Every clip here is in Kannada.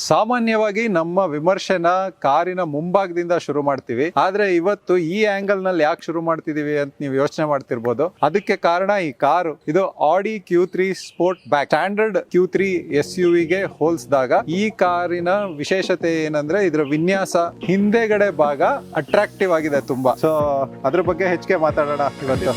ಸಾಮಾನ್ಯವಾಗಿ ನಮ್ಮ ವಿಮರ್ಶೆನ ಕಾರಿನ ಮುಂಭಾಗದಿಂದ ಶುರು ಮಾಡ್ತೀವಿ. ಆದ್ರೆ ಇವತ್ತು ಈ ಆಂಗಲ್ ನಲ್ಲಿ ಯಾಕೆ ಶುರು ಮಾಡ್ತಿದೀವಿ ಅಂತ ನೀವು ಯೋಚನೆ ಮಾಡ್ತಿರ್ಬೋದು. ಅದಕ್ಕೆ ಕಾರಣ ಈ ಕಾರು. ಇದು ಆಡಿ Q3 sport back standard Q3 SUV ಗೆ ಹೋಲಿಸಿದಾಗ ಈ ಕಾರಿನ ವಿಶೇಷತೆ ಏನಂದ್ರೆ ಇದರ ವಿನ್ಯಾಸ, ಹಿಂದೆಗಡೆ ಭಾಗ ಅಟ್ರಾಕ್ಟಿವ್ ಆಗಿದೆ ತುಂಬಾ. ಸೊ ಅದ್ರ ಬಗ್ಗೆ ಹೆಚ್ಚಿಗೆ ಮಾತಾಡೋಣ ಇವತ್ತು.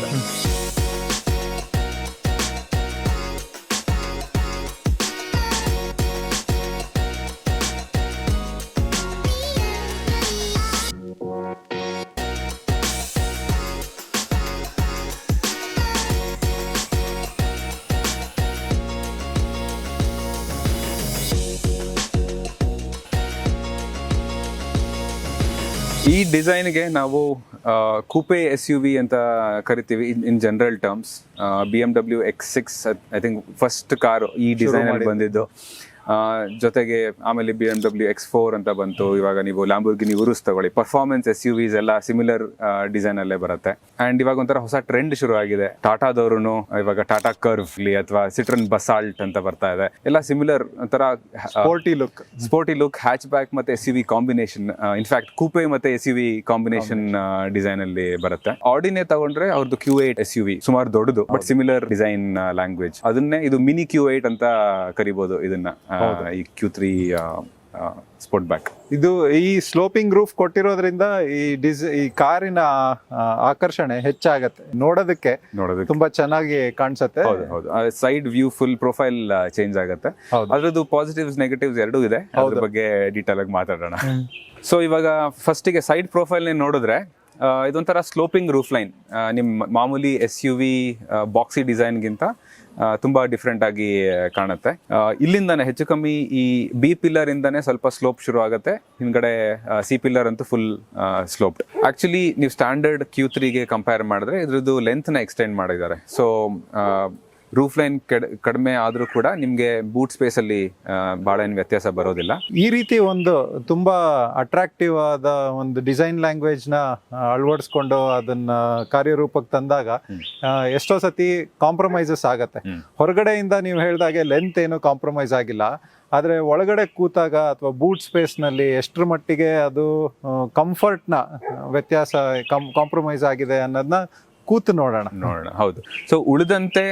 ಈ ಡಿಸೈನ್ಗೆ ನಾವು ಕೂಪೆ SUV ಅಂತ ಕರಿತೀವಿ in general terms. BMW X6 I think first car ಈ ಡಿಸೈನ್ ಅಲ್ಲಿ ಬಂದಿದ್ದು. ಜೊತೆಗೆ ಆಮೇಲೆ BMW X4 ಅಂತ ಬಂತು. ಇವಾಗ ನೀವು ಲ್ಯಾಂಬೋರ್ಗಿನಿ ಉರುಸ್ ತಗೊಳ್ಳಿ, ಪರ್ಫಾರ್ಮೆನ್ಸ್ SUVs ಎಲ್ಲ ಸಿಮಿಲರ್ ಡಿಸೈನ್ ಅಲ್ಲೇ ಬರುತ್ತೆ. ಅಂಡ್ ಇವಾಗ ಒಂಥರ ಹೊಸ ಟ್ರೆಂಡ್ ಶುರು ಆಗಿದೆ. ಟಾಟಾದವರು ಇವಾಗ ಟಾಟಾ ಕರ್ವ್ ಅಥವಾ ಸಿಟ್ರನ್ ಬಸಾಲ್ಟ್ ಅಂತ ಬರ್ತಾ ಇದೆ. ಎಲ್ಲ ಸಿಮಿಲರ್ ಒಂಥರ ಸ್ಪೋರ್ಟಿ ಲುಕ್ ಹ್ಯಾಚ್ ಬ್ಯಾಕ್ ಮತ್ತೆ SUV ಕಾಂಬಿನೇಷನ್. ಇನ್ಫ್ಯಾಕ್ಟ್ ಕೂಪೆ ಮತ್ತೆ SUV ಕಾಂಬಿನೇಷನ್ ಡಿಸೈನ್ ಅಲ್ಲಿ ಬರುತ್ತೆ. ಆಡಿನೇ ತಗೊಂಡ್ರೆ ಅವ್ರದ್ದು Q8 SUV ಸುಮಾರು ದೊಡ್ಡದು, ಬಟ್ ಸಿಮಿಲರ್ ಡಿಸೈನ್ ಲ್ಯಾಂಗ್ವೇಜ್. ಅದನ್ನೇ ಇದು ಮಿನಿ Q8 ಅಂತ ಕರಿಬಹುದು ಇದನ್ನ. ಈ Q3 ಸ್ಪೋರ್ಟ್ ಬ್ಯಾಕ್ ಇದು ಈ ಸ್ಲೋಪಿಂಗ್ ರೂಫ್ ಕೊಟ್ಟಿರೋದ್ರಿಂದ ಈ ಕಾರಿನ ಆಕರ್ಷಣೆ ಹೆಚ್ಚಾಗತ್ತೆ. ನೋಡೋದಕ್ಕೆ ತುಂಬಾ ಚೆನ್ನಾಗಿ ಕಾಣಿಸುತ್ತೆ. ಹೌದು, side view full profile change ಆಗುತ್ತೆ. ಅದ್ರದ್ದು ಪಾಸಿಟಿವ್ಸ್ ನೆಗೆಟಿವ್ಸ್ ಎರಡೂ ಇದೆ. ಅದ್ರ ಬಗ್ಗೆ ಡೀಟೇಲ್ ಆಗಿ ಮಾತಾಡೋಣ. ಸೊ ಇವಾಗ ಫಸ್ಟಿಗೆ ಸೈಡ್ ಪ್ರೊಫೈಲ್ ನೋಡಿದ್ರೆ ಇದೊಂಥರ ಸ್ಲೋಪಿಂಗ್ ರೂಫ್ ಲೈನ್. ನಿಮ್ಮ ಮಾಮೂಲಿ SUV ಬಾಕ್ಸಿ ಡಿಸೈನ್ಗಿಂತ ತುಂಬಾ ಡಿಫ್ರೆಂಟ್ ಆಗಿ ಕಾಣುತ್ತೆ. ಇಲ್ಲಿಂದಾನೆ ಹೆಚ್ಚು ಕಮ್ಮಿ ಈ B ಪಿಲ್ಲರ್ ಇಂದಾನೆ ಸ್ವಲ್ಪ ಸ್ಲೋಪ್ ಶುರು ಆಗುತ್ತೆ. ಹಿಂದ್ಗಡೆ C ಪಿಲ್ಲರ್ ಅಂತೂ ಫುಲ್ ಸ್ಲೋಪ್ಡ್. ಆಕ್ಚುಲಿ ನೀವು ಸ್ಟ್ಯಾಂಡರ್ಡ್ Q3 ಗೆ ಕಂಪೇರ್ ಮಾಡಿದ್ರೆ ಇದ್ರದ್ದು ಲೆಂತ್ ನ ಎಕ್ಸ್ಟೆಂಡ್ ಮಾಡಿದ್ದಾರೆ. ಸೊ ರೂಫ್ ಲೈನ್ ಕಡಿಮೆ ಆದ್ರೂ ಕೂಡ ನಿಮ್ಗೆ ಬೂಟ್ ಸ್ಪೇಸ್ ಅಲ್ಲಿ ಬಹಳ ಏನು ವ್ಯತ್ಯಾಸ ಬರೋದಿಲ್ಲ. ಈ ರೀತಿ ಒಂದು ತುಂಬಾ ಅಟ್ರಾಕ್ಟಿವ್ ಆದ ಒಂದು ಡಿಸೈನ್ ಲ್ಯಾಂಗ್ವೇಜ್ ನ ಅಳವಡಿಸ್ಕೊಂಡು ಅದನ್ನ ಕಾರ್ಯರೂಪಕ್ಕೆ ತಂದಾಗ ಎಷ್ಟೋ ಸತಿ ಕಾಂಪ್ರಮೈಸಸ್ ಆಗತ್ತೆ. ಹೊರಗಡೆಯಿಂದ ನೀವು ಹೇಳ್ದಾಗೆ ಲೆಂತ್ ಏನು ಕಾಂಪ್ರಮೈಸ್ ಆಗಿಲ್ಲ, ಆದ್ರೆ ಒಳಗಡೆ ಕೂತಾಗ ಅಥವಾ ಬೂಟ್ ಸ್ಪೇಸ್ ನಲ್ಲಿ ಎಷ್ಟರ ಮಟ್ಟಿಗೆ ಅದು ಕಂಫರ್ಟ್ ನ ವ್ಯತ್ಯಾಸ ಕಾಂಪ್ರಮೈಸ್ ಆಗಿದೆ ಅನ್ನೋದನ್ನ ಕೂತು ನೋಡೋಣ. ಹೌದು. ಸೊ ಉಳಿದಂತೆ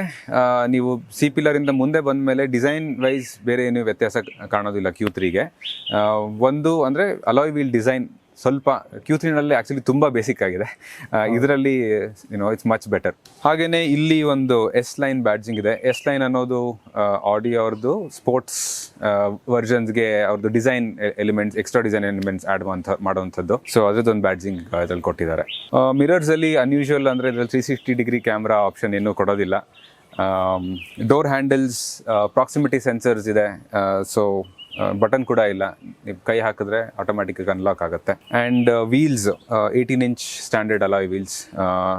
ನೀವು C ಪಿಲ್ಲರ್ ಇಂದ ಮುಂದೆ ಬಂದ ಮೇಲೆ ಡಿಸೈನ್ ವೈಸ್ ಬೇರೆ ಏನು ವ್ಯತ್ಯಾಸ ಕಾಣೋದಿಲ್ಲ Q3 ಗೆ. ಒಂದು ಅಂದ್ರೆ ಅಲಾಯ್ ವೀಲ್ ಡಿಸೈನ್ ಸ್ವಲ್ಪ Q3 ನಲ್ಲಿ ಆಕ್ಚುಲಿ ತುಂಬಾ ಬೇಸಿಕ್ ಆಗಿದೆ. ಇದರಲ್ಲಿ ಇಟ್ಸ್ ಮಚ್ ಬೆಟರ್. ಹಾಗೇನೆ ಇಲ್ಲಿ ಒಂದು S ಲೈನ್ ಬ್ಯಾಡ್ಜಿಂಗ್ ಇದೆ. S ಲೈನ್ ಅನ್ನೋದು ಆಡಿ ಅವ್ರದ್ದು ಸ್ಪೋರ್ಟ್ಸ್ ವರ್ಷನ್ಸ್ಗೆ ಅವ್ರದ್ದು design elements, extra design elements add ಮಾಡುವಂಥದ್ದು. ಸೊ ಅದ್ರದ್ದೊಂದು ಬ್ಯಾಡ್ಜಿಂಗ್ ಇದ್ರಲ್ಲಿ ಕೊಟ್ಟಿದ್ದಾರೆ. ಮಿರರ್ಸ್ ಅಲ್ಲಿ ಅನ್ಯೂಶುವಲ್ ಅಂದ್ರೆ ಇದ್ರಲ್ಲಿ 360 ಡಿಗ್ರಿ ಕ್ಯಾಮ್ರಾ ಆಪ್ಷನ್ ಏನೂ ಕೊಡೋದಿಲ್ಲ. ಡೋರ್ ಹ್ಯಾಂಡಲ್ಸ್ ಪ್ರಾಕ್ಸಿಮಿಟಿ ಸೆನ್ಸರ್ಸ್ ಇದೆ. ಸೊ ಬಟನ್ ಕೂಡ ಇಲ್ಲ, ನೀವು ಕೈ ಹಾಕಿದ್ರೆ ಆಟೋಮ್ಯಾಟಿಕ್ ಅನ್ಲಾಕ್ ಆಗುತ್ತೆ. And wheels 18 inch standard alloy wheels.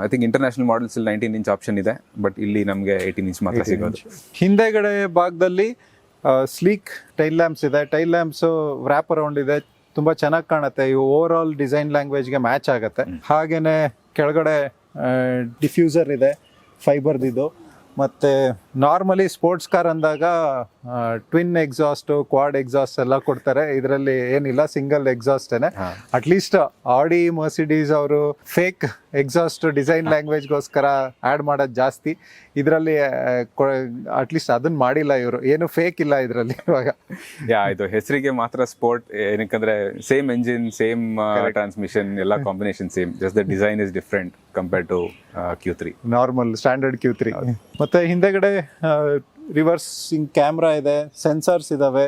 I think international models 19 inch option ಇದೆ, ಬಟ್ ಇಲ್ಲಿ ನಮಗೆ 18 ಇಂಚ್ ಮಾತ್ರ ಸಿಗೋದು. ಹಿಂದೆಗಡೆ ಭಾಗದಲ್ಲಿ ಸ್ಲೀಕ್ ಟೈಲ್ ಲ್ಯಾಂಪ್ಸ್ ಇದೆ. ಟೈಲ್ ಲ್ಯಾಂಪ್ಸ್ ವ್ರ್ಯಾಪ್ ಅರೌಂಡ್ ಇದೆ, ತುಂಬಾ ಚೆನ್ನಾಗಿ ಕಾಣುತ್ತೆ. ಇವು ಓವರ್ ಆಲ್ ಡಿಸೈನ್ ಲ್ಯಾಂಗ್ವೇಜ್ಗೆ ಮ್ಯಾಚ್ ಆಗುತ್ತೆ. ಹಾಗೇನೆ ಕೆಳಗಡೆ ಡಿಫ್ಯೂಸರ್ ಇದೆ, ಫೈಬರ್ದಿದು. ಮತ್ತೆ ನಾರ್ಮಲಿ ಸ್ಪೋರ್ಟ್ಸ್ ಕಾರ್ ಅಂದಾಗ ಟ್ವಿನ್ ಎಕ್ಸಾಸ್ಟ್, ಕ್ವಾಡ್ ಎಕ್ಸಾಸ್ಟ್ ಎಲ್ಲ ಕೊಡ್ತಾರೆ. ಇದರಲ್ಲಿ ಏನಿಲ್ಲ, ಸಿಂಗಲ್ ಎಕ್ಸಾಸ್ಟೇನೆ. ಅಟ್ಲೀಸ್ಟ್ ಆಡಿ ಮರ್ಸಿಡೀಸ್ ಅವರು ಫೇಕ್ ಎಕ್ಸಾಸ್ಟ್ ಡಿಸೈನ್ ಲ್ಯಾಂಗ್ವೇಜ್ಗೋಸ್ಕರ ಆ್ಯಡ್ ಮಾಡೋದು ಜಾಸ್ತಿ. ಇದರಲ್ಲಿ ಅಟ್ಲೀಸ್ಟ್ ಅದನ್ನ ಮಾಡಿಲ್ಲ ಇವರು, ಏನು ಫೇಕ್ ಇಲ್ಲ ಇದರಲ್ಲಿ. ಇವಾಗ ಇದು ಹೆಸರಿಗೆ ಮಾತ್ರ ಸ್ಪೋರ್ಟ್, ಏನಕ್ಕಂದ್ರೆ ಸೇಮ್ ಎಂಜಿನ್, ಸೇಮ್ ಟ್ರಾನ್ಸ್ಮಿಷನ್, ಎಲ್ಲ combination same, just the design is different compared to Q3 normal standard Q3. ಮತ್ತೆ ಹಿಂದೆಗಡೆ ರಿವರ್ಸಿಂಗ್ ಕ್ಯಾಮ್ರಾ ಇದೆ, ಸೆನ್ಸರ್ಸ್ ಇದಾವೆ.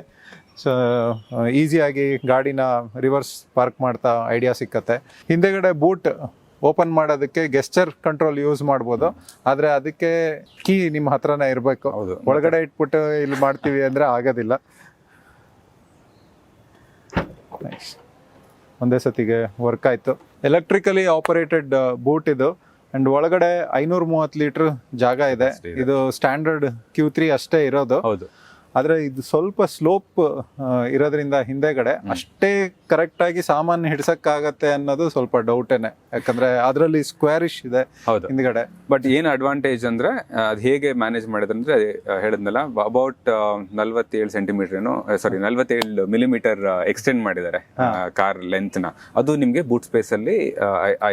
ಸೊ ಈಸಿಯಾಗಿ ಗಾಡಿನ ರಿವರ್ಸ್ ಪಾರ್ಕ್ ಮಾಡ್ತಾ ಐಡಿಯಾ ಸಿಕ್ಕತ್ತೆ. ಹಿಂದೆಗಡೆ ಬೂಟ್ ಓಪನ್ ಮಾಡೋದಕ್ಕೆ ಗೆಸ್ಚರ್ ಕಂಟ್ರೋಲ್ ಯೂಸ್ ಮಾಡ್ಬೋದು, ಆದರೆ ಅದಕ್ಕೆ ಕೀ ನಿಮ್ಮ ಹತ್ರನೇ ಇರಬೇಕು. ಒಳಗಡೆ ಇಟ್ಬಿಟ್ಟು ಇಲ್ಲಿ ಮಾಡ್ತೀವಿ ಅಂದರೆ ಆಗೋದಿಲ್ಲ. ಒಂದೇ ಸತಿಗೆ ವರ್ಕ್ ಆಯಿತು. ಎಲೆಕ್ಟ್ರಿಕಲಿ ಆಪರೇಟೆಡ್ ಬೂಟ್ ಇದು. ಅಂಡ್ ಒಳಗಡೆ 530 ಲೀಟರ್ ಜಾಗ ಇದೆ. ಇದು ಸ್ಟ್ಯಾಂಡರ್ಡ್ Q3 ಅಷ್ಟೇ ಇರೋದು. ಆದರೆ ಇದು ಸ್ವಲ್ಪ ಸ್ಲೋಪ್ ಇರೋದ್ರಿಂದ ಹಿಂದೆಗಡೆ ಅಷ್ಟೇ ಕರೆಕ್ಟಾಗಿ ಸಾಮಾನು ಹಿಡ್ಸಕ್ಕಾಗತ್ತೆ ಅನ್ನೋದು ಸ್ವಲ್ಪ ಡೌಟೇನೆ, ಯಾಕಂದ್ರೆ ಅದರಲ್ಲಿ ಸ್ಕ್ವೇರಿಶ್ ಇದೆ ಹೌದು ಹಿಂದ್ಗಡೆ. ಬಟ್ ಏನು ಅಡ್ವಾಂಟೇಜ್ ಅಂದ್ರೆ ಅದು ಹೇಗೆ ಮ್ಯಾನೇಜ್ ಮಾಡಿದ್ರೆ ಹೇಳಿದ್ನಲ್ಲ, ಅಬೌಟ್ 47 ಸೆಂಟಿಮೀಟರ್ ಏನೋ 47 ಮಿಲಿಮೀಟರ್ ಎಕ್ಸ್ಟೆಂಡ್ ಮಾಡಿದ್ದಾರೆ ಕಾರ್ ಲೆಂತ್ ನ. ಅದು ನಿಮ್ಗೆ ಬೂಟ್ ಸ್ಪೇಸ್ ಅಲ್ಲಿ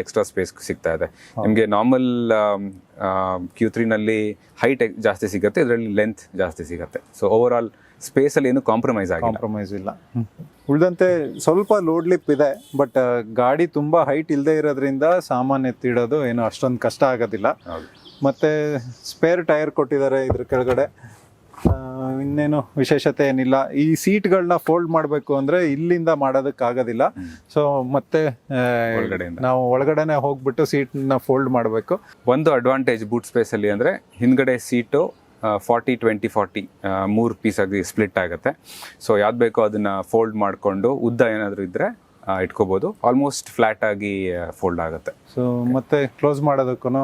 ಎಕ್ಸ್ಟ್ರಾ ಸ್ಪೇಸ್ ಸಿಗ್ತಾ ಇದೆ. ನಿಮ್ಗೆ ನಾರ್ಮಲ್ Q3 ನಲ್ಲಿ ಹೈಟ್ ಜಾಸ್ತಿ ಸಿಗುತ್ತೆ, ಇದರಲ್ಲಿ ಲೆಂತ್ ಜಾಸ್ತಿ ಸಿಗುತ್ತೆ. ಸೊ ಓವರ್ ಆಲ್ ಸ್ಪೇಸ್ ಅಲ್ಲಿ ಏನು ಕಾಂಪ್ರಮೈಸ್ ಇಲ್ಲ. ಉಳಿದಂತೆ ಸ್ವಲ್ಪ ಲೋಡ್ ಲಿಪ್ ಇದೆ, ಬಟ್ ಗಾಡಿ ತುಂಬಾ ಹೈಟ್ ಇಲ್ಲದೆ ಇರೋದ್ರಿಂದ ಸಾಮಾನು ಎತ್ತಿಡೋದು ಏನು ಅಷ್ಟೊಂದು ಕಷ್ಟ ಆಗೋದಿಲ್ಲ. ಮತ್ತೆ ಸ್ಪೇರ್ ಟೈರ್ ಕೊಟ್ಟಿದ್ದಾರೆ ಇದ್ರ ಕೆಳಗಡೆ. ಇನ್ನೇನು ವಿಶೇಷತೆ ಏನಿಲ್ಲ. ಈ ಸೀಟ್ಗಳನ್ನ ಫೋಲ್ಡ್ ಮಾಡಬೇಕು ಅಂದ್ರೆ ಇಲ್ಲಿಂದ ಮಾಡೋದಕ್ಕಾಗೋದಿಲ್ಲ. ಸೊ ಮತ್ತೆ ನಾವು ಒಳಗಡೆನೆ ಹೋಗ್ಬಿಟ್ಟು ಸೀಟ್ನ ಫೋಲ್ಡ್ ಮಾಡಬೇಕು. ಒಂದು ಅಡ್ವಾಂಟೇಜ್ ಬೂಟ್ ಸ್ಪೇಸ್ ಅಲ್ಲಿ ಅಂದ್ರೆ ಹಿಂದ್ಗಡೆ ಸೀಟು 40-20-40 3 ಪೀಸ್ ಆಗಿ ಸ್ಪ್ಲಿಟ್ ಆಗುತ್ತೆ. ಸೊ ಯಾವ್ದು ಬೇಕೋ ಅದನ್ನ ಫೋಲ್ಡ್ ಮಾಡಿಕೊಂಡು ಉದ್ದ ಏನಾದರೂ ಇದ್ರೆ ಇಟ್ಕೋಬಹುದು. ಆಲ್ಮೋಸ್ಟ್ ಫ್ಲಾಟ್ ಆಗಿ ಫೋಲ್ಡ್ ಆಗುತ್ತೆ. ಸೊ ಮತ್ತೆ ಕ್ಲೋಸ್ ಮಾಡೋದಕ್ಕೂ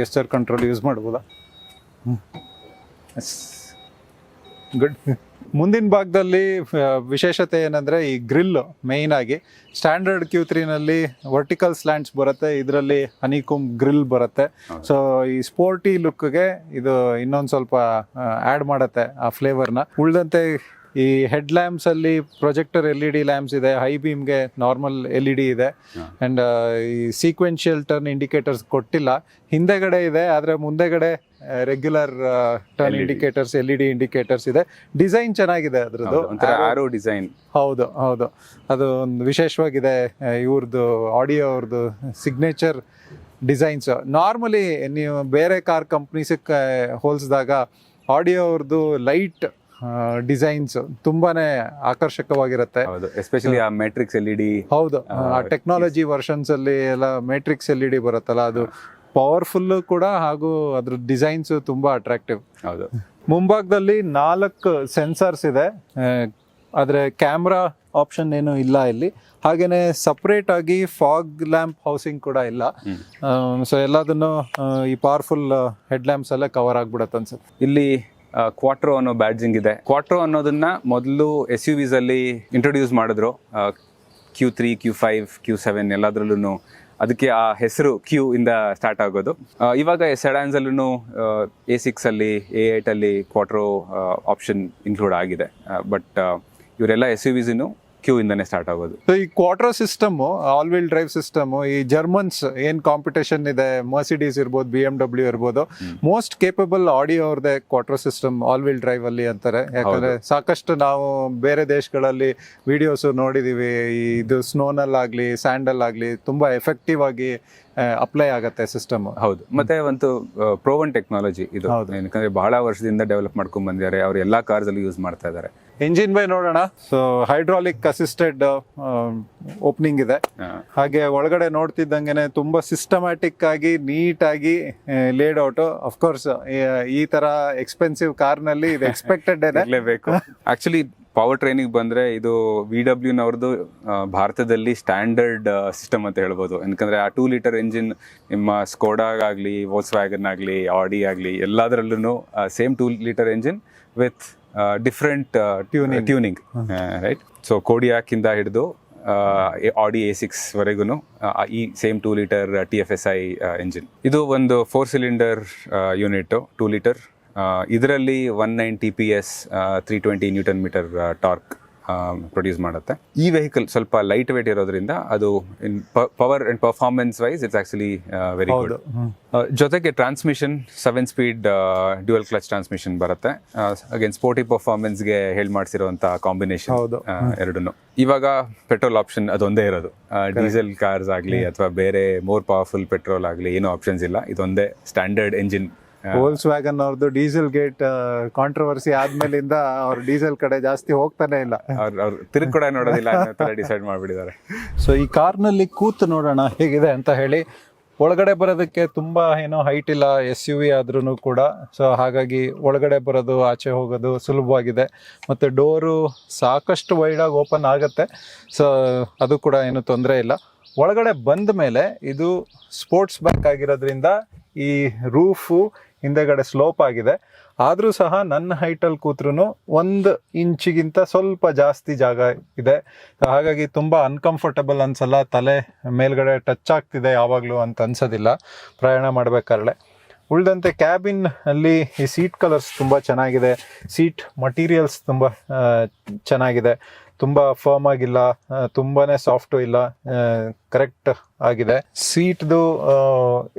ಗೆಸ್ಚರ್ ಕಂಟ್ರೋಲ್ ಯೂಸ್ ಮಾಡ್ಬೋದಾ? ಗುಡ್. ಮುಂದಿನ ಭಾಗದಲ್ಲಿ ವಿಶೇಷತೆ ಏನಂದ್ರೆ ಈ ಗ್ರಿಲ್ ಮೇಯ್ನ್ ಆಗಿ ಸ್ಟ್ಯಾಂಡರ್ಡ್ Q3 ನಲ್ಲಿ ವರ್ಟಿಕಲ್ ಸ್ಲ್ಯಾಂಟ್ಸ್ ಬರುತ್ತೆ, ಇದರಲ್ಲಿ ಹನಿಕೋಮ್ ಗ್ರಿಲ್ ಬರುತ್ತೆ. ಸೊ ಈ ಸ್ಪೋರ್ಟಿ ಲುಕ್ಗೆ ಇದು ಇನ್ನೊಂದು ಸ್ವಲ್ಪ ಆ್ಯಡ್ ಮಾಡುತ್ತೆ ಆ ಫ್ಲೇವರ್ನ. ಉಳಿದಂತೆ ಈ ಹೆಡ್ ಲ್ಯಾಂಪ್ಸ್ ಅಲ್ಲಿ ಪ್ರೊಜೆಕ್ಟರ್ LED ಲ್ಯಾಂಪ್ಸ್ ಇದೆ, ಹೈ ಬೀಮ್ಗೆ ನಾರ್ಮಲ್ LED ಇದೆ, ಅಂಡ್ ಈ ಸೀಕ್ವೆನ್ಷಿಯಲ್ ಟರ್ನ್ ಇಂಡಿಕೇಟರ್ಸ್ ಕೊಟ್ಟಿಲ್ಲ. ಹಿಂದೆಗಡೆ ಇದೆ, ಆದರೆ ಮುಂದೆಗಡೆ regular turn indicators LED indicators ಇದೆ. ಡಿಸೈನ್ ಚೆನ್ನಾಗಿದೆ ಅದ್ರದ್ದು, ಆರೋ ಡಿಸೈನ್. ಹೌದು, ಅದು ಒಂದು ವಿಶೇಷವಾಗಿದೆ. ಇವ್ರದ್ದು ಆಡಿಯೋ ಅವ್ರದ್ದು ಸಿಗ್ನೇಚರ್ ಡಿಸೈನ್ಸ್. ನಾರ್ಮಲಿ ನೀವು ಬೇರೆ ಕಾರ್ ಕಂಪ್ನೀಸಕ್ಕೆ ಹೋಲಿಸಿದಾಗ ಆಡಿಯೋ ಅವ್ರದ್ದು ಲೈಟ್ ಡಿಸೈನ್ಸ್ ತುಂಬಾನೇ ಆಕರ್ಷಕವಾಗಿರುತ್ತೆ. ಎಸ್ಪೆಷಲಿ ಆ ಮ್ಯಾಟ್ರಿಕ್ಸ್ LED. ಹೌದು, ಆ ಟೆಕ್ನಾಲಜಿ ವರ್ಷನ್ಸ್ ಅಲ್ಲಿ ಎಲ್ಲ ಮ್ಯಾಟ್ರಿಕ್ಸ್ LED ಬರುತ್ತಲ್ಲ, ಅದು ಪವರ್ಫುಲ್ ಕೂಡ, ಹಾಗೂ ಅದ್ರ ಡಿಸೈನ್ಸ್ ತುಂಬಾ ಅಟ್ರಾಕ್ಟಿವ್. ಹೌದು. ಮುಂಭಾಗದಲ್ಲಿ 4 ಸೆನ್ಸರ್ಸ್ ಇದೆ, ಆದರೆ ಕ್ಯಾಮ್ರಾ ಆಪ್ಷನ್ ಏನು ಇಲ್ಲ ಇಲ್ಲಿ. ಹಾಗೇನೆ ಸಪ್ರೇಟ್ ಆಗಿ ಫಾಗ್ ಲ್ಯಾಂಪ್ ಹೌಸಿಂಗ್ ಕೂಡ ಇಲ್ಲ. ಸೊ ಎಲ್ಲದನ್ನು ಈ ಪವರ್ಫುಲ್ ಹೆಡ್ ಲ್ಯಾಂಪ್ಸ್ ಎಲ್ಲ ಕವರ್ ಆಗ್ಬಿಡತ್ತೆ ಅನ್ಸುತ್ತೆ. ಇಲ್ಲಿ ಕ್ವಾಟ್ರೋ ಅನ್ನೋ ಬ್ಯಾಡ್ಜಿಂಗ್ ಇದೆ. ಕ್ವಾಟ್ರೋ ಅನ್ನೋದನ್ನ ಮೊದಲು SUVs ಅಲ್ಲಿ ಇಂಟ್ರೊಡ್ಯೂಸ್ ಮಾಡಿದ್ರು. Q3, Q5, Q7 ಎಲ್ಲದ್ರಲ್ಲೂ ಅದಕ್ಕೆ ಆ ಹೆಸರು Q ಇಂದ ಸ್ಟಾರ್ಟ್ ಆಗೋದು. ಇವಾಗ ಸೆಡಾನ್ಸ್ ಅಲ್ಲೂ A6 ಅಲ್ಲಿ A8 ಅಲ್ಲಿ ಕ್ವಾಟ್ರೋ ಆಪ್ಷನ್ ಇನ್ಕ್ಲೂಡ್ ಆಗಿದೆ. ಬಟ್ ಇವರೆಲ್ಲ SUVs Q ಇಂದಾನೆ ಸ್ಟಾರ್ಟ್ ಆಗೋದು. ಸೊ ಈ quattro system, all wheel drive system, ಈ ಜರ್ಮನ್ಸ್ ಏನ್ ಕಾಂಪಿಟೇಷನ್ ಇದೆ, ಮರ್ಸಿಡೀಸ್ ಇರ್ಬೋದು, BMW ಇರ್ಬೋದು, ಮೋಸ್ಟ್ ಕೇಪಬಲ್ ಆಡಿಯೋ ಅವ್ರದೇ quattro system all wheel drive ಅಲ್ಲಿ ಅಂತಾರೆ. ಯಾಕಂದ್ರೆ ಸಾಕಷ್ಟು ನಾವು ಬೇರೆ ದೇಶಗಳಲ್ಲಿ ವಿಡಿಯೋಸ್ ನೋಡಿದೀವಿ. ಇದು ಸ್ನೋನಲ್ಲಾಗ್ಲಿ ಸ್ಯಾಂಡಲ್ಲಾಗ್ಲಿ ತುಂಬಾ ಎಫೆಕ್ಟಿವ್ ಆಗಿ ಅಪ್ಲೈ ಆಗತ್ತೆ ಸಿಸ್ಟಮ್. ಹೌದು. ಮತ್ತೆ ಒಂದು ಪ್ರೋವನ್ ಟೆಕ್ನಾಲಜಿ ಇದು, ಯಾಕಂದ್ರೆ ಬಹಳ ವರ್ಷದಿಂದ ಡೆವಲಪ್ ಮಾಡ್ಕೊಂಡ್ ಬಂದಿದ್ದಾರೆ. ಅವ್ರು ಎಲ್ಲಾ ಕಾರ್ಸ್ ಅಲ್ಲಿ ಯೂಸ್ ಮಾಡ್ತಾ ಇದ್ದಾರೆ. ಎಂಜಿನ್ ಬೈ ನೋಡೋಣ. ಸೊ ಹೈಡ್ರಾಲಿಕ್ ಅಸಿಸ್ಟೆಡ್ ಓಪನಿಂಗ್ ಇದೆ. ಹಾಗೆ ಒಳಗಡೆ ನೋಡ್ತಿದ್ದಂಗೆನೆ ತುಂಬಾ ಸಿಸ್ಟಮ್ಯಾಟಿಕ್ ಆಗಿ ನೀಟ್ ಆಗಿ ಲೇಡ್ ಔಟ್. ಅಫ್ಕೋರ್ಸ್ ಈ ತರ ಎಕ್ಸ್ಪೆನ್ಸಿವ್ ಕಾರ್ ನಲ್ಲಿ ಇದು ಎಕ್ಸ್ಪೆಕ್ಟೆಡ್ ಬೇಕು. ಆಕ್ಚುಲಿ ಪವರ್ ಟ್ರೈನಿಗೆ ಬಂದ್ರೆ ಇದು VW ನವ್ರದ್ದು ಭಾರತದಲ್ಲಿ ಸ್ಟ್ಯಾಂಡರ್ಡ್ ಸಿಸ್ಟಮ್ ಅಂತ ಹೇಳ್ಬೋದು. ಯಾಕಂದ್ರೆ ಆ 2 ಲೀಟರ್ ಎಂಜಿನ್ ನಿಮ್ಮ ಸ್ಕೋಡಾಗ್ಲಿ, ವೋಲ್ಸ್ ವ್ಯಾಗನ್ ಆಗಲಿ, ಆಡಿ ಆಗಲಿ ಎಲ್ಲದರಲ್ಲೂ same 2 litre engine with different tuning, right? So Kodiaq ಇಂದ ಹಿಡಿದು ಆಡಿ A6 ವರೆಗೂ ಈ ಸೇಮ್ 2 ಲೀಟರ್ TFSI ಎಂಜಿನ್. ಇದು ಒಂದು 4 ಸಿಲಿಂಡರ್ ಯೂನಿಟ್, 2 ಲೀಟರ್. ಇದರಲ್ಲಿ 190 PS 320 newton metre torque produce ಮಾಡುತ್ತೆ. ಈ ವೆಹಿಕಲ್ ಸ್ವಲ್ಪ ಲೈಟ್ ವೇಟ್ ಇರೋದ್ರಿಂದ ಅದು in power and performance wise it's actually very good. ಜೊತೆಗೆ transmission 7 speed dual clutch transmission ಬರುತ್ತೆ. ಅಗೇನ್ ಸ್ಪೋರ್ಟಿ ಪರ್ಫಾರ್ಮೆನ್ಸ್ಗೆ ಹೇಳಿ ಮಾಡಿಸಿರುವಂತ ಕಾಂಬಿನೇಷನ್ ಎರಡನ್ನು. ಇವಾಗ ಪೆಟ್ರೋಲ್ ಆಪ್ಷನ್ ಅದೊಂದೇ ಇರೋದು. ಡೀಸೆಲ್ ಕಾರ್ಸ್ ಆಗಲಿ ಅಥವಾ ಬೇರೆ ಮೋರ್ ಪವರ್ಫುಲ್ ಪೆಟ್ರೋಲ್ ಆಗಲಿ ಏನೂ ಆಪ್ಷನ್ಸ್ ಇಲ್ಲ. ಇದೊಂದೇ ಸ್ಟ್ಯಾಂಡರ್ಡ್ ಎಂಜಿನ್. ವೋಲ್ಸ್ ವ್ಯಾಗನ್ ಅವ್ರದ್ದು ಡೀಸೆಲ್ ಗೇಟ್ ಕಾಂಟ್ರವರ್ಸಿ ಆದ್ಮೇಲಿಂದ ಅವ್ರು ಡೀಸೆಲ್ ಕಡೆ ಜಾಸ್ತಿ ಹೋಗ್ತಾನೆ ಇಲ್ಲ. ಅವ್ರು ತಿರುಗಿ ಕೂಡ ನೋಡೋದಿಲ್ಲ, ಡಿಸೈಡ್ ಮಾಡ್ಬಿಟ್ಟಿದ್ದಾರೆ. ಸೊ ಈ ಕಾರ್ನಲ್ಲಿ ಕೂತು ನೋಡೋಣ ಹೇಗಿದೆ ಅಂತ ಹೇಳಿ. ಒಳಗಡೆ ಬರೋದಕ್ಕೆ ತುಂಬಾ ಏನೋ ಹೈಟ್ ಇಲ್ಲ, SUV ಆದ್ರೂ ಕೂಡ. ಸೊ ಹಾಗಾಗಿ ಒಳಗಡೆ ಬರೋದು, ಆಚೆ ಹೋಗೋದು ಸುಲಭವಾಗಿದೆ. ಮತ್ತು ಡೋರು ಸಾಕಷ್ಟು ವೈಡಾಗಿ ಓಪನ್ ಆಗುತ್ತೆ. ಸೊ ಅದು ಕೂಡ ಏನು ತೊಂದರೆ ಇಲ್ಲ. ಒಳಗಡೆ ಬಂದ ಮೇಲೆ ಇದು ಸ್ಪೋರ್ಟ್ಸ್ ಬ್ಯಾಕ್ ಆಗಿರೋದ್ರಿಂದ ಈ ರೂಫು ಹಿಂದೆಗಡೆ ಸ್ಲೋಪ್ ಆಗಿದೆ. ಆದರೂ ಸಹ ನನ್ನ ಹೈಟಲ್ಲಿ ಕೂತ್ರು 1 ಇಂಚಿಗಿಂತ ಸ್ವಲ್ಪ ಜಾಸ್ತಿ ಜಾಗ ಇದೆ. ಹಾಗಾಗಿ ತುಂಬ ಅನ್ಕಂಫರ್ಟಬಲ್ ಅನ್ಸಲ್ಲ, ತಲೆ ಮೇಲ್ಗಡೆ ಟಚ್ ಆಗ್ತಿದೆ ಯಾವಾಗಲೂ ಅಂತ ಅನ್ಸೋದಿಲ್ಲ ಪ್ರಯಾಣ ಮಾಡಬೇಕಾದ್ರೆ. ಉಳಿದಂತೆ ಕ್ಯಾಬಿನ್ ಅಲ್ಲಿ ಈ ಸೀಟ್ ಕಲರ್ಸ್ ತುಂಬ ಚೆನ್ನಾಗಿದೆ, ಸೀಟ್ ಮಟೀರಿಯಲ್ಸ್ ತುಂಬ ಚೆನ್ನಾಗಿದೆ, ತುಂಬ ಫರ್ಮ್ ಆಗಿಲ್ಲ, ತುಂಬಾ ಸಾಫ್ಟು ಇಲ್ಲ, ಕರೆಕ್ಟ್ ಆಗಿದೆ. ಸೀಟ್ದು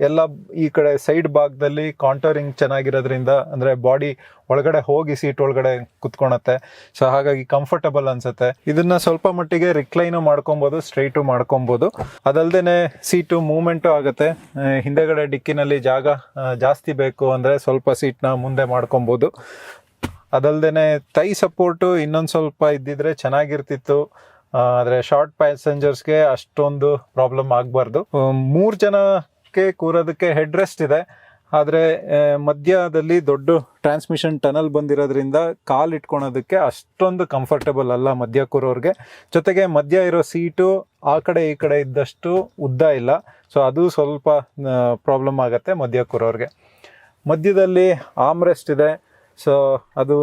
ಎಲ್ಲ ಈ ಕಡೆ ಸೈಡ್ ಭಾಗದಲ್ಲಿ ಕಾಂಟೋರಿಂಗ್ ಚೆನ್ನಾಗಿರೋದ್ರಿಂದ ಅಂದರೆ ಬಾಡಿ ಒಳಗಡೆ ಹೋಗಿ ಸೀಟ್ ಒಳಗಡೆ ಕುತ್ಕೊಳತ್ತೆ. ಸೊ ಹಾಗಾಗಿ ಕಂಫರ್ಟಬಲ್ ಅನ್ಸುತ್ತೆ. ಇದನ್ನ ಸ್ವಲ್ಪ ಮಟ್ಟಿಗೆ ರಿಕ್ಲೈನು ಮಾಡ್ಕೊಬೋದು, ಸ್ಟ್ರೈಟು ಮಾಡ್ಕೊಬೋದು. ಅದಲ್ದೇನೆ ಸೀಟು ಮೂವ್ಮೆಂಟು ಆಗುತ್ತೆ. ಹಿಂದೆಗಡೆ ಡಿಕ್ಕಿನಲ್ಲಿ ಜಾಗ ಜಾಸ್ತಿ ಬೇಕು ಅಂದರೆ ಸ್ವಲ್ಪ ಸೀಟ್ನ ಮುಂದೆ ಮಾಡ್ಕೊಬೋದು. ಅದಲ್ದೇನೆ ತೈ ಸಪೋರ್ಟು ಇನ್ನೊಂದು ಸ್ವಲ್ಪ ಇದ್ದಿದ್ರೆ ಚೆನ್ನಾಗಿರ್ತಿತ್ತು, ಆದರೆ ಶಾರ್ಟ್ ಪ್ಯಾಸೆಂಜರ್ಸ್ಗೆ ಅಷ್ಟೊಂದು ಪ್ರಾಬ್ಲಮ್ ಆಗಬಾರ್ದು. 3 ಜನಕ್ಕೆ ಕೂರೋದಕ್ಕೆ ಹೆಡ್ ರೆಸ್ಟ್ ಇದೆ, ಆದರೆ ಮಧ್ಯದಲ್ಲಿ ದೊಡ್ಡ ಟ್ರಾನ್ಸ್ಮಿಷನ್ ಟನಲ್ ಬಂದಿರೋದ್ರಿಂದ ಕಾಲು ಇಟ್ಕೊಳೋದಕ್ಕೆ ಅಷ್ಟೊಂದು ಕಂಫರ್ಟಬಲ್ ಅಲ್ಲ ಮಧ್ಯ ಕೂರೋರಿಗೆ. ಜೊತೆಗೆ ಮಧ್ಯ ಇರೋ ಸೀಟು ಆ ಕಡೆ ಈ ಕಡೆ ಇದ್ದಷ್ಟು ಉದ್ದ ಇಲ್ಲ, ಸೊ ಅದು ಸ್ವಲ್ಪ ಪ್ರಾಬ್ಲಮ್ ಆಗುತ್ತೆ ಮಧ್ಯ ಕೂರೋರಿಗೆ. ಮಧ್ಯದಲ್ಲಿ ಆರ್ಮ್ರೆಸ್ಟ್ ಇದೆ, ಸೊ ಅದು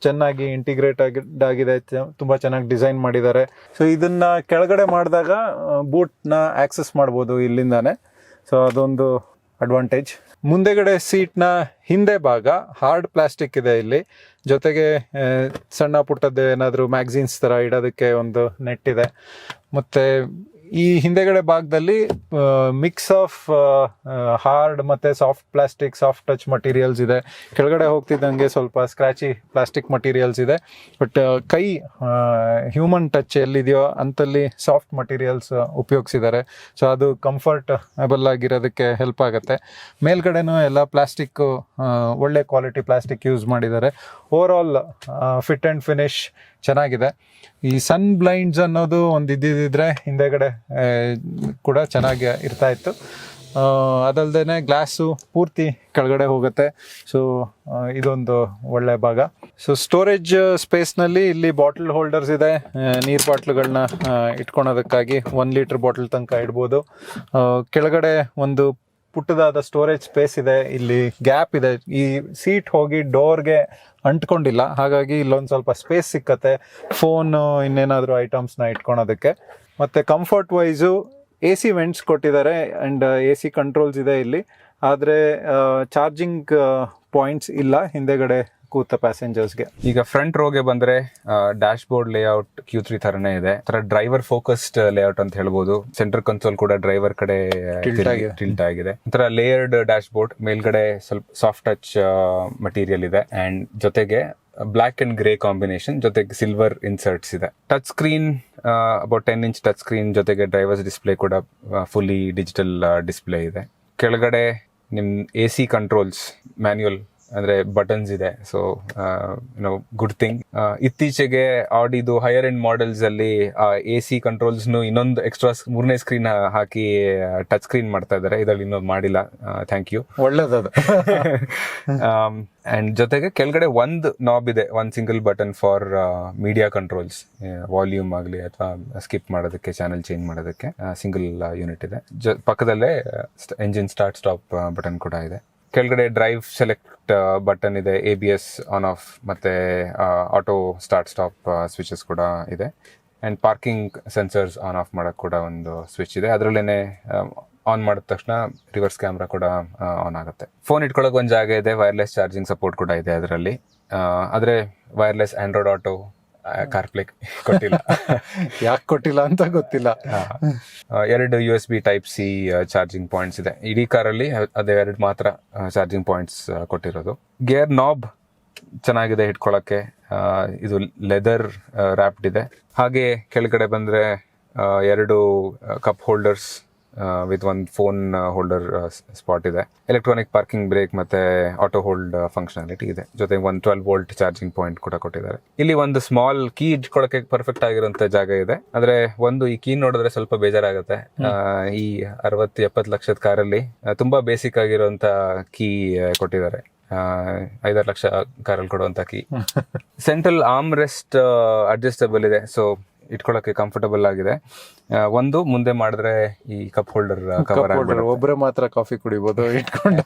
ಚೆನ್ನಾಗಿ ಇಂಟಿಗ್ರೇಟ್ ಆಗಿದೆ, ತುಂಬ ಚೆನ್ನಾಗಿ ಡಿಸೈನ್ ಮಾಡಿದ್ದಾರೆ. ಸೊ ಇದನ್ನು ಕೆಳಗಡೆ ಮಾಡಿದಾಗ ಬೂಟ್ನ ಆಕ್ಸೆಸ್ ಮಾಡ್ಬೋದು ಇಲ್ಲಿಂದಾನೆ, ಸೊ ಅದೊಂದು ಅಡ್ವಾಂಟೇಜ್. ಮುಂದೆಗಡೆ ಸೀಟ್ನ ಹಿಂದೆ ಭಾಗ ಹಾರ್ಡ್ ಪ್ಲಾಸ್ಟಿಕ್ ಇದೆ ಇಲ್ಲಿ, ಜೊತೆಗೆ ಸಣ್ಣ ಪುಟ್ಟದ್ದು ಏನಾದರೂ ಮ್ಯಾಗ್ಝಿನ್ಸ್ ಥರ ಇಡೋದಕ್ಕೆ ಒಂದು ನೆಟ್ ಇದೆ. ಮತ್ತು ಈ ಹಿಂದೆಗಡೆ ಭಾಗದಲ್ಲಿ ಮಿಕ್ಸ್ ಆಫ್ ಹಾರ್ಡ್ ಮತ್ತು soft plastic, soft touch materials ಇದೆ. ಕೆಳಗಡೆ ಹೋಗ್ತಿದ್ದಂಗೆ ಸ್ವಲ್ಪ ಸ್ಕ್ರ್ಯಾಚಿ ಪ್ಲಾಸ್ಟಿಕ್ ಮಟೀರಿಯಲ್ಸ್ ಇದೆ, ಬಟ್ ಕೈ ಹ್ಯೂಮನ್ ಟಚ್ ಎಲ್ಲಿದೆಯೋ ಅಂತಲ್ಲಿ ಸಾಫ್ಟ್ ಮಟೀರಿಯಲ್ಸ್ ಉಪಯೋಗಿಸಿದ್ದಾರೆ. ಸೊ ಅದು ಕಂಫರ್ಟಬಲ್ ಆಗಿರೋದಕ್ಕೆ ಹೆಲ್ಪ್ ಆಗುತ್ತೆ. ಮೇಲ್ಗಡೆನೂ ಎಲ್ಲ ಪ್ಲಾಸ್ಟಿಕ್ಕು ಒಳ್ಳೆ ಕ್ವಾಲಿಟಿ ಪ್ಲಾಸ್ಟಿಕ್ ಯೂಸ್ ಮಾಡಿದ್ದಾರೆ. Over all fit and finish ಚೆನ್ನಾಗಿದೆ. ಈ ಸನ್ ಬ್ಲೈಂಡ್ಸ್ ಅನ್ನೋದು ಒಂದು ಇದ್ದಿದ್ದರೆ ಹಿಂದೆಗಡೆ ಕೂಡ ಚೆನ್ನಾಗಿ ಇರ್ತಾ ಇತ್ತು. ಅದಲ್ದೇ ಗ್ಲಾಸು ಪೂರ್ತಿ ಕೆಳಗಡೆ ಹೋಗುತ್ತೆ, ಸೊ ಇದೊಂದು ಒಳ್ಳೆ ಭಾಗ. ಸೊ ಸ್ಟೋರೇಜ್ ಸ್ಪೇಸ್ನಲ್ಲಿ ಇಲ್ಲಿ ಬಾಟಲ್ ಹೋಲ್ಡರ್ಸ್ ಇದೆ, ನೀರು ಬಾಟ್ಲುಗಳನ್ನ ಇಟ್ಕೊಳೋದಕ್ಕಾಗಿ 1 ಲೀಟ್ರ್ ಬಾಟಲ್ ತನಕ ಇಡ್ಬೋದು. ಕೆಳಗಡೆ ಒಂದು ಪುಟ್ಟದಾದ ಸ್ಟೋರೇಜ್ ಸ್ಪೇಸ್ ಇದೆ, ಇಲ್ಲಿ ಗ್ಯಾಪ್ ಇದೆ, ಈ ಸೀಟ್ ಹೋಗಿ ಡೋರ್ಗೆ ಅಂಟ್ಕೊಂಡಿಲ್ಲ, ಹಾಗಾಗಿ ಇಲ್ಲೊಂದು ಸ್ವಲ್ಪ ಸ್ಪೇಸ್ ಸಿಕ್ಕತ್ತೆ ಫೋನು ಇನ್ನೇನಾದರೂ ಐಟಮ್ಸ್ನ ಇಟ್ಕೊಳೋದಕ್ಕೆ. ಮತ್ತು ಕಂಫರ್ಟ್ ವೈಸು AC ವೆಂಟ್ಸ್ ಕೊಟ್ಟಿದ್ದಾರೆ ಆ್ಯಂಡ್ AC ಕಂಟ್ರೋಲ್ಸ್ ಇದೆ ಇಲ್ಲಿ, ಆದರೆ ಚಾರ್ಜಿಂಗ್ ಪಾಯಿಂಟ್ಸ್ ಇಲ್ಲ ಹಿಂದೆಗಡೆ ಕೂತ ಪ್ಯಾಸೆಂಜರ್ಸ್ಗೆ. ಈಗ ಫ್ರಂಟ್ ರೋಗೆ ಬಂದ್ರೆ ಡ್ಯಾಶ್ ಬೋರ್ಡ್ ಲೇಔಟ್ Q3 ಥರನೇ ಇದೆ, ಡ್ರೈವರ್ ಫೋಕಸ್ಡ್ ಲೇಔಟ್ ಅಂತ ಹೇಳ್ಬೋದು. ಸೆಂಟರ್ ಕನ್ಸೋಲ್ ಕೂಡ ಡ್ರೈವರ್ ಕಡೆ ಟಿಲ್ಟ್ ಆಗಿದೆ. ಒಂಥರ ಲೇಯರ್ಡ್ ಡ್ಯಾಶ್ ಬೋರ್ಡ್, ಮೇಲ್ಗಡೆ ಸ್ವಲ್ಪ ಸಾಫ್ಟ್ ಟಚ್ ಮಟೀರಿಯಲ್ ಇದೆ ಅಂಡ್ ಜೊತೆಗೆ ಬ್ಲ್ಯಾಕ್ ಅಂಡ್ ಗ್ರೇ ಕಾಂಬಿನೇಷನ್, ಜೊತೆಗೆ ಸಿಲ್ವರ್ ಇನ್ಸರ್ಟ್ಸ್ ಇದೆ. Touch screen about 10 inch touch screen, ಜೊತೆಗೆ ಡ್ರೈವರ್ಸ್ ಡಿಸ್ಪ್ಲೇ ಕೂಡ ಫುಲ್ಲಿ ಡಿಜಿಟಲ್ ಡಿಸ್ಪ್ಲೇ ಇದೆ. ಕೆಳಗಡೆ ನಿಮ್ AC ಕಂಟ್ರೋಲ್ಸ್ ಮ್ಯಾನ್ಯುಯಲ್ ಅಂದ್ರೆ ಬಟನ್ಸ್ ಇದೆ, ಸೊ ಗುಡ್ ಥಿಂಗ್. ಇತ್ತೀಚೆಗೆ ಆಡಿದು ಹೈಯರ್ ಎಂಡ್ ಮಾಡೆಲ್ಸ್ ಅಲ್ಲಿ AC ಕಂಟ್ರೋಲ್ಸ್ ಇನ್ನೊಂದು ಎಕ್ಸ್ಟ್ರಾ 3ನೇ ಸ್ಕ್ರೀನ್ ಹಾಕಿ ಟಚ್ ಸ್ಕ್ರೀನ್ ಮಾಡ್ತಾ ಇದ್ದಾರೆ, ಇದರಲ್ಲಿ ಇನ್ನೊಂದು ಮಾಡಿಲ್ಲ. Thank you, ಒಳ್ಳೇದದು. ಅಂಡ್ ಜೊತೆಗೆ ಕೆಳಗಡೆ ಒಂದು ನಾಬ್ ಇದೆ, ಒಂದು single button for media controls, volume ಆಗಲಿ ಅಥವಾ ಸ್ಕಿಪ್ ಮಾಡೋದಕ್ಕೆ, ಚಾನೆಲ್ ಚೇಂಜ್ ಮಾಡೋದಕ್ಕೆ ಸಿಂಗಲ್ ಯೂನಿಟ್ ಇದೆ. ಪಕ್ಕದಲ್ಲೇ ಎಂಜಿನ್ ಸ್ಟಾರ್ಟ್ ಸ್ಟಾಪ್ ಬಟನ್ ಕೂಡ ಇದೆ. ಕೆಳಗಡೆ ಡ್ರೈವ್ ಸೆಲೆಕ್ಟ್ ಬಟನ್ ಇದೆ, ABS ಆನ್ ಆಫ್ ಮತ್ತೆ ಆಟೋ ಸ್ಟಾರ್ಟ್ ಸ್ಟಾಪ್ ಸ್ವಿಚಸ್ ಕೂಡ ಇದೆ. And parking sensors on off ಮಾಡೋಕ್ಕೆ ಕೂಡ ಒಂದು ಸ್ವಿಚ್ ಇದೆ. ಅದರಲ್ಲೇ ಆನ್ ಮಾಡಿದ ತಕ್ಷಣ ರಿವರ್ಸ್ ಕ್ಯಾಮ್ರಾ ಕೂಡ ಆನ್ ಆಗುತ್ತೆ. ಫೋನ್ ಇಟ್ಕೊಳ್ಳೋಕೆ ಒಂದು ಜಾಗ ಇದೆ, ವೈರ್ಲೆಸ್ ಚಾರ್ಜಿಂಗ್ ಸಪೋರ್ಟ್ ಕೂಡ ಇದೆ ಅದರಲ್ಲಿ. ಆದರೆ ವೈರ್ಲೆಸ್ ಆಂಡ್ರಾಯ್ಡ್ ಆಟೋ ಕಾರ್ಪ್ಲೇ ಕೊಟ್ಟಿಲ್ಲ. ಯಾಕೆ ಕೊಟ್ಟಿಲ್ಲ ಅಂತ ಗೊತ್ತಿಲ್ಲ. 2 USB Type-C ಚಾರ್ಜಿಂಗ್ ಪಾಯಿಂಟ್ಸ್ ಇದೆ ಇಡೀ ಕಾರಲ್ಲಿ, ಅದೇ 2 ಮಾತ್ರ ಚಾರ್ಜಿಂಗ್ ಪಾಯಿಂಟ್ಸ್ ಕೊಟ್ಟಿರೋದು. ಗೇರ್ ನಾಬ್ ಚೆನ್ನಾಗಿದೆ ಇಟ್ಕೊಳ್ಳೋಕ್ಕೆ, ಇದು ಲೆದರ್ ರ್ಯಾಪ್ಡ್ ಇದೆ. ಹಾಗೆ ಕೆಳಗಡೆ ಬಂದರೆ 2 ಕಪ್ ಹೋಲ್ಡರ್ಸ್ ವಿತ್ ಒಂದು ಫೋನ್ ಹೋಲ್ಡರ್ ಸ್ಪಾಟ್ ಇದೆ. ಎಲೆಕ್ಟ್ರಾನಿಕ್ ಪಾರ್ಕಿಂಗ್ ಬ್ರೇಕ್ ಮತ್ತೆ ಆಟೋ ಹೋಲ್ಡ್ ಫಂಕ್ಷನಾಲಿಟಿ ಇದೆ. ಜೊತೆಗೆ ಒಂದು 12 ವೋಲ್ಟ್ ಚಾರ್ಜಿಂಗ್ ಪಾಯಿಂಟ್ ಕೂಡ ಕೊಟ್ಟಿದ್ದಾರೆ. ಇಲ್ಲಿ ಒಂದು ಸ್ಮಾಲ್ ಕೀ ಇಟ್ಕೊಳ್ಳೋಕೆ ಪರ್ಫೆಕ್ಟ್ ಆಗಿರುವಂತ ಜಾಗ ಇದೆ. ಆದ್ರೆ ಒಂದು ಈ ಕೀ ನೋಡಿದ್ರೆ ಸ್ವಲ್ಪ ಬೇಜಾರಾಗುತ್ತೆ. ಈ 60-70 ಲಕ್ಷದ ಕಾರಲ್ಲಿ ತುಂಬಾ ಬೇಸಿಕ್ ಆಗಿರುವಂತ ಕೀ ಕೊಟ್ಟಿದ್ದಾರೆ. 5-6 ಲಕ್ಷ ಕಾರಲ್ಲಿ ಕೊಡುವಂತ key. Central arm rest adjustable ಇದೆ, ಸೊ ಇಟ್ಕೊಳ್ಳೋಕೆ ಕಂಫರ್ಟಬಲ್ ಆಗಿದೆ. ಒಂದು ಮುಂದೆ ಮಾಡಿದ್ರೆ ಈ ಕಪ್ ಹೋಲ್ಡರ್ ಕವರ್ ಆಗ್ಬಿಡುತ್ತೆ. ಒಬ್ಬರೇ ಮಾತ್ರ ಕಾಫಿ ಕುಡಿಬಹುದು ಇಟ್ಕೊಂಡು.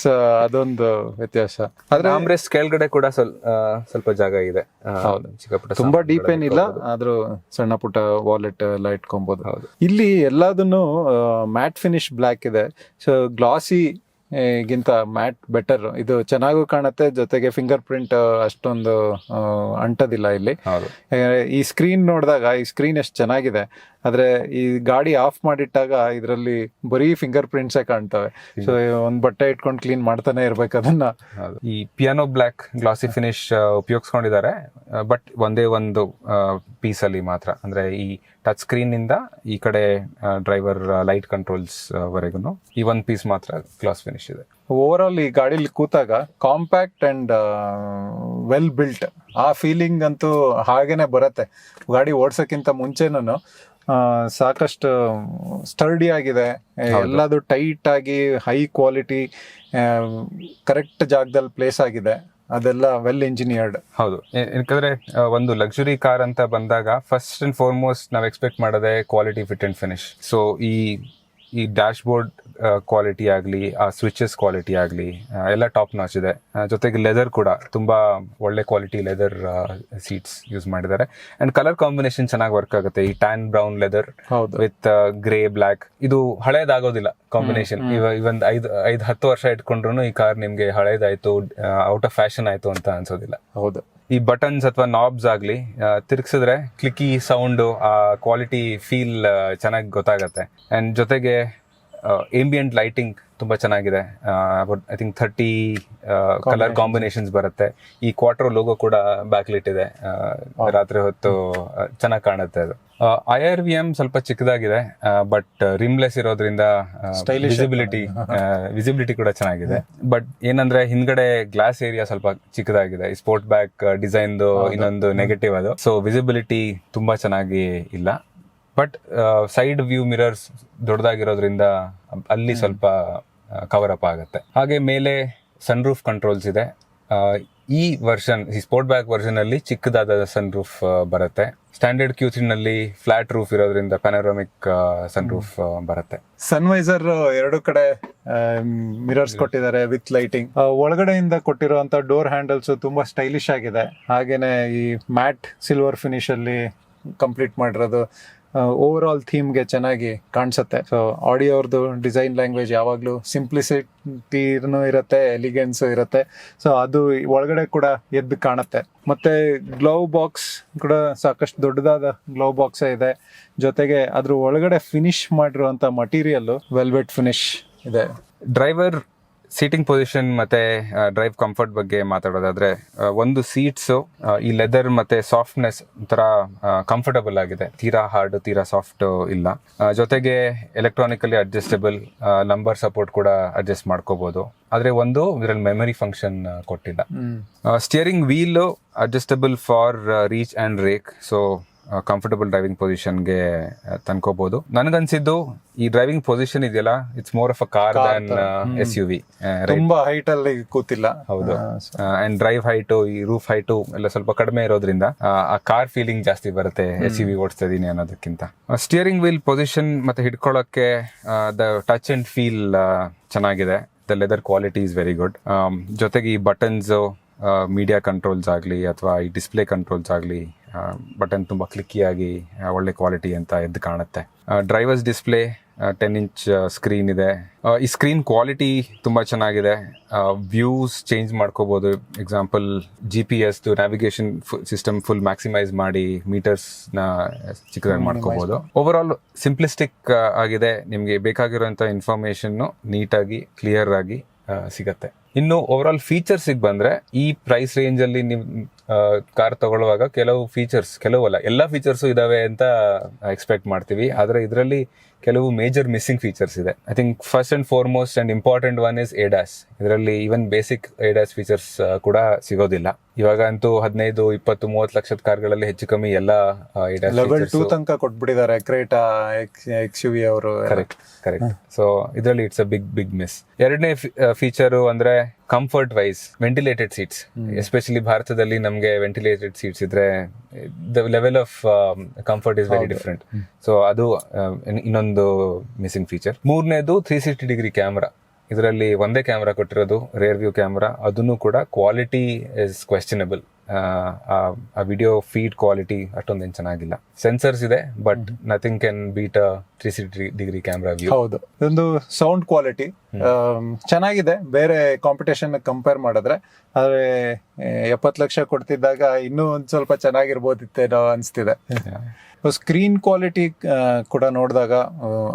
ಸೊ ಅದೊಂದು ವ್ಯತ್ಯಾಸ. ಆದ್ರೆ ಆಮ್ರೆಸ್ಟ್ ಕೆಳಗಡೆ ಕೂಡ ಸ್ವಲ್ಪ ಜಾಗ ಇದೆ. ಹೌದು. ಚಿಕ್ಕ ಪುಟ್ಟ ತುಂಬಾ ಸಾಮಾನುಗಳು ಡೀಪ್ ಏನಿಲ್ಲ, ಇಟ್ಕೊಬೋದು. ಆದ್ರೂ ಸಣ್ಣ ಪುಟ್ಟ ವಾಲೆಟ್ ಎಲ್ಲ ಇಟ್ಕೊಬಹುದು. ಹೌದು. ಇಲ್ಲಿ ಎಲ್ಲದನ್ನು ಮ್ಯಾಟ್ ಫಿನಿಶ್ ಬ್ಲ್ಯಾಕ್ ಇದೆ. ಸೊ ಗ್ಲಾಸಿ ಗಿಂತ ಮ್ಯಾಟ್ ಬೆಟರ್. ಇದು ಚೆನ್ನಾಗೂ ಕಾಣುತ್ತೆ, ಜೊತೆಗೆ ಫಿಂಗರ್ ಪ್ರಿಂಟ್ ಅಷ್ಟೊಂದು ಅಂಟದಿಲ್ಲ ಇಲ್ಲಿ. ಹೌದು. ಈ ಸ್ಕ್ರೀನ್ ನೋಡಿದಾಗ ಈ ಸ್ಕ್ರೀನ್ ಎಷ್ಟು ಚೆನ್ನಾಗಿದೆ, ಆದ್ರೆ ಈ ಗಾಡಿ ಆಫ್ ಮಾಡಿಟ್ಟಾಗ ಇದರಲ್ಲಿ ಬರೀ ಫಿಂಗರ್ ಪ್ರಿಂಟ್ಸೇ ಕಾಣ್ತವೆ. ಸೊ ಒಂದ್ ಬಟ್ಟೆ ಇಟ್ಕೊಂಡು ಕ್ಲೀನ್ ಮಾಡ್ತಾನೆ ಇರ್ಬೇಕು ಅದನ್ನ. ಹೌದು. ಈ ಪಿಯಾನೋ ಬ್ಲ್ಯಾಕ್ ಗ್ಲಾಸಿ ಫಿನಿಶ್ ಉಪಯೋಗಿಸ್ಕೊಂಡಿದ್ದಾರೆ, ಬಟ್ ಒಂದೇ ಒಂದು ಪೀಸ್ ಅಲ್ಲಿ ಮಾತ್ರ. ಅಂದ್ರೆ ಈ ಟಚ್ ಸ್ಕ್ರೀನ್ ಇಂದ ಈ ಕಡೆ ಡ್ರೈವರ್ ಲೈಟ್ ಕಂಟ್ರೋಲ್ಸ್ ವರೆಗೂ ಈ ಒಂದ್ ಪೀಸ್ ಮಾತ್ರ ಗ್ಲಾಸ್ ಫಿನಿಶ್ ಇದೆ. ಓವರ್ ಆಲ್ ಈ ಗಾಡಿಲಿ ಕೂತಾಗ ಕಾಂಪ್ಯಾಕ್ಟ್ ಅಂಡ್ ವೆಲ್ ಬಿಲ್ಟ್ ಆ ಫೀಲಿಂಗ್ ಅಂತೂ ಹಾಗೇನೆ ಬರುತ್ತೆ. ಗಾಡಿ ಓಡ್ಸೋಕ್ಕಿಂತ ಮುಂಚೆನೂ ಸಾಕಷ್ಟು ಸ್ಟರ್ಡಿ ಆಗಿದೆ, ಎಲ್ಲದು ಟೈಟ್ ಆಗಿ ಹೈ ಕ್ವಾಲಿಟಿ ಕರೆಕ್ಟ್ ಜಾಗದಲ್ಲಿ ಪ್ಲೇಸ್ ಆಗಿದೆ, ಅದೆಲ್ಲ ವೆಲ್ ಇಂಜಿನಿಯರ್ಡ್. ಹೌದು. ಯಾಕಂದ್ರೆ ಒಂದು ಲಕ್ಸುರಿ ಕಾರ್ ಅಂತ ಬಂದಾಗ ಫಸ್ಟ್ ಅಂಡ್ ಫಾರ್ಮೋಸ್ಟ್ ನಾವು ಎಕ್ಸ್ಪೆಕ್ಟ್ ಮಾಡೋದೇ quality, fit and finish. So ಈ ಡ್ಯಾಶ್ ಬೋರ್ಡ್ ಕ್ವಾಲಿಟಿ ಆಗಲಿ, ಆ ಸ್ವಿಚಸ್ ಕ್ವಾಲಿಟಿ ಆಗಲಿ ಎಲ್ಲ ಟಾಪ್ ನಾಚ್ ಇದೆ. ಜೊತೆಗೆ ಲೆದರ್ ಕೂಡ ತುಂಬಾ ಒಳ್ಳೆ ಕ್ವಾಲಿಟಿ ಲೆದರ್ ಸೀಟ್ಸ್ ಯೂಸ್ ಮಾಡಿದ್ದಾರೆ. ಅಂಡ್ ಕಲರ್ ಕಾಂಬಿನೇಷನ್ ಚೆನ್ನಾಗಿ ವರ್ಕ್ ಆಗುತ್ತೆ. ಈ tan brown leather with grey black, ಇದು ಹಳೇದಾಗೋದಿಲ್ಲ ಕಾಂಬಿನೇಷನ್. ಇವೊಂದು 5-10 ವರ್ಷ ಇಟ್ಕೊಂಡ್ರು ಈ ಕಾರ್ ನಿಮ್ಗೆ ಹಳೇದಾಯ್ತು, ಔಟ್ ಆಫ್ ಫ್ಯಾಷನ್ ಆಯ್ತು ಅಂತ ಅನ್ಸೋದಿಲ್ಲ. ಹೌದು. ಈ ಬಟನ್ಸ್ ಅಥವಾ ನಾಬ್ಸ್ ಆಗ್ಲಿ ತಿರ್ಗಿಸಿದ್ರೆ ಕ್ಲಿಕ್ಕಿ ಸೌಂಡು, ಆ ಕ್ವಾಲಿಟಿ ಫೀಲ್ ಚೆನ್ನಾಗಿ ಗೊತ್ತಾಗತ್ತೆ. ಅಂಡ್ ಜೊತೆಗೆ ಏಂಬಿಯಂಟ್ ಲೈಟಿಂಗ್ ತುಂಬಾ ಚೆನ್ನಾಗಿದೆ. ಐ ಥಿಂಕ್ 30 ಕಲರ್ ಕಾಂಬಿನೇಷನ್ಸ್ ಬರುತ್ತೆ. ಈ ಕ್ವಾರ್ಟರ್ ಲೋಗೋ ಕೂಡ ಬ್ಯಾಕ್ ಲೈಟ್ ಇದೆ, ರಾತ್ರಿ ಹೊತ್ತು ಚೆನ್ನಾಗಿ ಕಾಣುತ್ತೆ ಅದು. IRVM ಸ್ವಲ್ಪ ಚಿಕ್ಕದಾಗಿದೆ, ಬಟ್ ರಿಮ್ಲೆಸ್ ಇರೋದ್ರಿಂದ ವಿಸಿಬಿಲಿಟಿ ಕೂಡ ಚೆನ್ನಾಗಿದೆ. ಬಟ್ ಏನಂದ್ರೆ ಹಿಂದ್ಗಡೆ ಗ್ಲಾಸ್ ಏರಿಯಾ ಸ್ವಲ್ಪ ಚಿಕ್ಕದಾಗಿದೆ. ಈ ಸ್ಪೋರ್ಟ್ ಬ್ಯಾಕ್ ಡಿಸೈನ್ ಇನ್ನೊಂದು ನೆಗೆಟಿವ್ ಅದು. ಸೊ ವಿಸಿಬಿಲಿಟಿ ತುಂಬಾ ಚೆನ್ನಾಗಿ ಇಲ್ಲ. ಬಟ್ ಸೈಡ್ ವ್ಯೂ ಮಿರರ್ಸ್ ದೊಡ್ಡದಾಗಿರೋದ್ರಿಂದ ಅಲ್ಲಿ ಸ್ವಲ್ಪ ಕವರ್ ಅಪ್ ಆಗುತ್ತೆ. ಹಾಗೆ ಮೇಲೆ ಸನ್ ರೂಫ್ ಕಂಟ್ರೋಲ್ಸ್ ಇದೆ. ಈ ಸ್ಪೋರ್ಟ್ ಬ್ಯಾಕ್ ವರ್ಷನ್ ಅಲ್ಲಿ ಚಿಕ್ಕದಾದ ಸನ್ ರೂಫ್ ಬರುತ್ತೆ. ಸ್ಟ್ಯಾಂಡರ್ಡ್ Q3 ನಲ್ಲಿ ಫ್ಲಾಟ್ ರೂಫ್ ಇರೋದ್ರಿಂದ ಪ್ಯಾನೋರಾಮಿಕ್ ಸನ್ ರೂಫ್ ಬರುತ್ತೆ. ಸನ್ವೈಸರ್ ಎರಡು ಕಡೆ ಮಿರರ್ಸ್ ಕೊಟ್ಟಿದ್ದಾರೆ ವಿತ್ ಲೈಟಿಂಗ್. ಒಳಗಡೆಯಿಂದ ಕೊಟ್ಟಿರುವಂತ ಡೋರ್ ಹ್ಯಾಂಡಲ್ಸ್ ತುಂಬಾ ಸ್ಟೈಲಿಶ್ ಆಗಿದೆ. ಹಾಗೇನೆ ಈ ಮ್ಯಾಟ್ ಸಿಲ್ವರ್ ಫಿನಿಶ್ ಅಲ್ಲಿ ಕಂಪ್ಲೀಟ್ ಮಾಡಿರೋದು ಓವರ್ ಆಲ್ ಥೀಮ್ಗೆ ಚೆನ್ನಾಗಿ ಕಾಣಿಸುತ್ತೆ. ಸೊ ಆಡಿಯೋ ಅವ್ರದ್ದು ಡಿಸೈನ್ ಲ್ಯಾಂಗ್ವೇಜ್ ಯಾವಾಗಲೂ ಸಿಂಪ್ಲಿಸಿಟಿನೂ ಇರುತ್ತೆ, ಎಲಿಗೆನ್ಸ್ ಇರುತ್ತೆ. ಸೊ ಅದು ಒಳಗಡೆ ಕೂಡ ಎದ್ದು ಕಾಣುತ್ತೆ. ಮತ್ತೆ ಗ್ಲೌ ಬಾಕ್ಸ್ ಕೂಡ ಸಾಕಷ್ಟು ದೊಡ್ಡದಾದ ಗ್ಲೌ ಬಾಕ್ಸೇ ಇದೆ. ಜೊತೆಗೆ ಅದ್ರ ಒಳಗಡೆ ಫಿನಿಶ್ ಮಾಡಿರುವಂತ ಮಟೀರಿಯಲ್ ವೆಲ್ವೆಟ್ ಫಿನಿಶ್ ಇದೆ. ಡ್ರೈವರ್ ಸೀಟಿಂಗ್ ಪೊಸಿಷನ್ ಮತ್ತೆ ಡ್ರೈವ್ ಕಂಫರ್ಟ್ ಬಗ್ಗೆ ಮಾತಾಡೋದಾದ್ರೆ, ಒಂದು ಸೀಟ್ಸ್ ಈ ಲೆದರ್ ಮತ್ತೆ ಸಾಫ್ಟ್ನೆಸ್ ಒಂಥರ ಕಂಫರ್ಟಬಲ್ ಆಗಿದೆ. ತೀರಾ ಹಾರ್ಡ್, ತೀರಾ ಸಾಫ್ಟ್ ಇಲ್ಲ. ಜೊತೆಗೆ ಎಲೆಕ್ಟ್ರಾನಿಕಲಿ ಅಡ್ಜಸ್ಟಬಲ್ ನಂಬರ್ ಸಪೋರ್ಟ್ ಕೂಡ ಅಡ್ಜಸ್ಟ್ ಮಾಡ್ಕೋಬಹುದು. ಆದ್ರೆ ಇದರಲ್ಲಿ ಮೆಮರಿ ಫಂಕ್ಷನ್ ಕೊಟ್ಟಿಲ್ಲ. Steering wheel adjustable for reach and rake. So comfortable driving ಪೊಸಿಷನ್ಗೆ ತಂದ್ಕೋಬಹುದು. ನನಗನ್ಸಿದ್ದು ಈ ಡ್ರೈವಿಂಗ್ ಪೊಸಿಷನ್ ಇದೆಯಲ್ಲ, it's more of a car than SUV. ತುಂಬಾ ಹೈಟ್ ಅಲ್ಲಿ ಕೂತಿಲ್ಲ. ಹೌದು. ಅಂಡ್ ಡ್ರೈವ್ ಹೈಟು, ಈ ರೂಫ್ ಹೈಟು ಎಲ್ಲ ಸ್ವಲ್ಪ ಕಡಿಮೆ ಇರೋದ್ರಿಂದ ಆ ಕಾರ್ ಫೀಲಿಂಗ್ ಜಾಸ್ತಿ ಬರುತ್ತೆ SUV ಓಡಿಸ್ತಾ ಇದೀನಿ ಅನ್ನೋದಕ್ಕಿಂತ. ಸ್ಟಿಯರಿಂಗ್ ವೀಲ್ ಪೊಸಿಷನ್ ಮತ್ತೆ ಹಿಡ್ಕೊಳ್ಳೋಕೆ ದ ಟಚ್ ಅಂಡ್ ಫೀಲ್ ಚೆನ್ನಾಗಿದೆ. The leather quality is very good. ಜೊತೆಗೆ ಈ ಬಟನ್ಸ್, ಮೀಡಿಯಾ ಕಂಟ್ರೋಲ್ಸ್ ಆಗಲಿ ಅಥವಾ ಈ ಡಿಸ್ಪ್ಲೇ ಕಂಟ್ರೋಲ್ಸ್ ಆಗಲಿ, ಬಟನ್ ತುಂಬ ಕ್ಲಿಕ್ಕಿಯಾಗಿ ಒಳ್ಳೆ ಕ್ವಾಲಿಟಿ ಅಂತ ಎದ್ದು ಕಾಣುತ್ತೆ. ಡ್ರೈವರ್ಸ್ ಡಿಸ್ಪ್ಲೇ 10 ಇಂಚ್ ಸ್ಕ್ರೀನ್ ಇದೆ. ಈ ಸ್ಕ್ರೀನ್ ಕ್ವಾಲಿಟಿ ತುಂಬ ಚೆನ್ನಾಗಿದೆ. ವ್ಯೂಸ್ ಚೇಂಜ್ ಮಾಡ್ಕೋಬೋದು. Example GPS navigation system full maximise ಮಾಡಿ ಮೀಟರ್ಸ್ನ ಚಿಕ್ಕದಾಗಿ ಮಾಡ್ಕೋಬೋದು. ಓವರ್ ಆಲ್ ಸಿಂಪ್ಲಿಸ್ಟಿಕ್ ಆಗಿದೆ. ನಿಮಗೆ ಬೇಕಾಗಿರುವಂಥ ಇನ್ಫಾರ್ಮೇಷನ್ನು ನೀಟಾಗಿ ಕ್ಲಿಯರ್ ಆಗಿ ಸಿಗತ್ತೆ. ಇನ್ನು ಓವರ್ ಆಲ್ ಫೀಚರ್ಸಿಗೆ ಬಂದ್ರೆ, ಈ ಪ್ರೈಸ್ ರೇಂಜ್ ಅಲ್ಲಿ ನೀವು ಕಾರ್ ತಗೊಳ್ಳುವಾಗ ಕೆಲವಲ್ಲ ಎಲ್ಲ ಫೀಚರ್ಸು ಇದಾವೆ ಅಂತ ಎಕ್ಸ್ಪೆಕ್ಟ್ ಮಾಡ್ತೀವಿ. ಆದ್ರೆ ಇದರಲ್ಲಿ ಕೆಲವು ಮೇಜರ್ ಮಿಸ್ಸಿಂಗ್ ಫೀಚರ್ಸ್ ಇದೆ. I think first and foremost and important one is ADAS. ಇದರಲ್ಲಿ ಈವನ್ ಬೇಸಿಕ್ ADAS ಫೀಚರ್ಸ್ ಕೂಡ ಸಿಗೋದಿಲ್ಲ. ಇವಾಗ ಅಂತೂ 15, 20, 30 ಲಕ್ಷದ ಕಾರ್ಗಳಲ್ಲಿ ಹೆಚ್ಚು ಕಮ್ಮಿ ಎಲ್ಲ ADAS ಲೆವೆಲ್ 2 ತನಕ ಕೊಟ್ಬಿಟ್ಟಿದ್ದಾರೆ ಕ್ರೇಟಾ, XUV ಅವರು. ಕರೆಕ್ಟ್. ಸೊ ಇದರಲ್ಲಿ ಇಟ್ಸ್ ಅ ಬಿಗ್ ಮಿಸ್. ಎರಡನೇ ಫೀಚರು ಅಂದ್ರೆ comfort wise ventilated seats. Especially ಭಾರತದಲ್ಲಿ ನಮಗೆ ವೆಂಟಿಲೇಟೆಡ್ ಸೀಟ್ಸ್ ಇದ್ರೆ the level of comfort is very different. So ಅದು ಇನ್ನೊಂದು ಮಿಸ್ಸಿಂಗ್ ಫೀಚರ್. ಮೂರನೇದು 360 ಡಿಗ್ರಿ ಕ್ಯಾಮ್ರಾ. ಇದರಲ್ಲಿ ಒಂದೇ ಕ್ಯಾಮ್ರಾ ಕೊಟ್ಟಿರೋದು, ರೇರ್ ವ್ಯೂ ಕ್ಯಾಮ್ರಾ. ಅದನ್ನು ಕೂಡ ಕ್ವಾಲಿಟಿ ಇಸ್ ಕ್ವೆಶ್ಚನಬಲ್. ಆ ವಿಡಿಯೋ ಫೀಡ್ ಕ್ವಾಲಿಟಿ ಅಷ್ಟೊಂದೇನು ಚೆನ್ನಾಗಿಲ್ಲ. ಸೆನ್ಸರ್ಸ್ ಇದೆ, but nothing can beet 360 camera view. ಹೌದು, ಒಂದು ಸೌಂಡ್ ಕ್ವಾಲಿಟಿ ಚೆನ್ನಾಗಿದೆ ಬೇರೆ ಕಾಂಪಿಟೇಷನ್ ಕಂಪೇರ್ ಮಾಡಿದ್ರೆ. ಆದ್ರೆ 70 ಲಕ್ಷ ಕೊಡ್ತಿದ್ದಾಗ ಇನ್ನೂ ಒಂದ್ ಸ್ವಲ್ಪ ಚೆನ್ನಾಗಿರ್ಬೋದಿತ್ತೇನೋ ಅನ್ಸ್ತಿದೆ. ಸ್ಕ್ರೀನ್ ಕ್ವಾಲಿಟಿ ಕೂಡ ನೋಡಿದಾಗ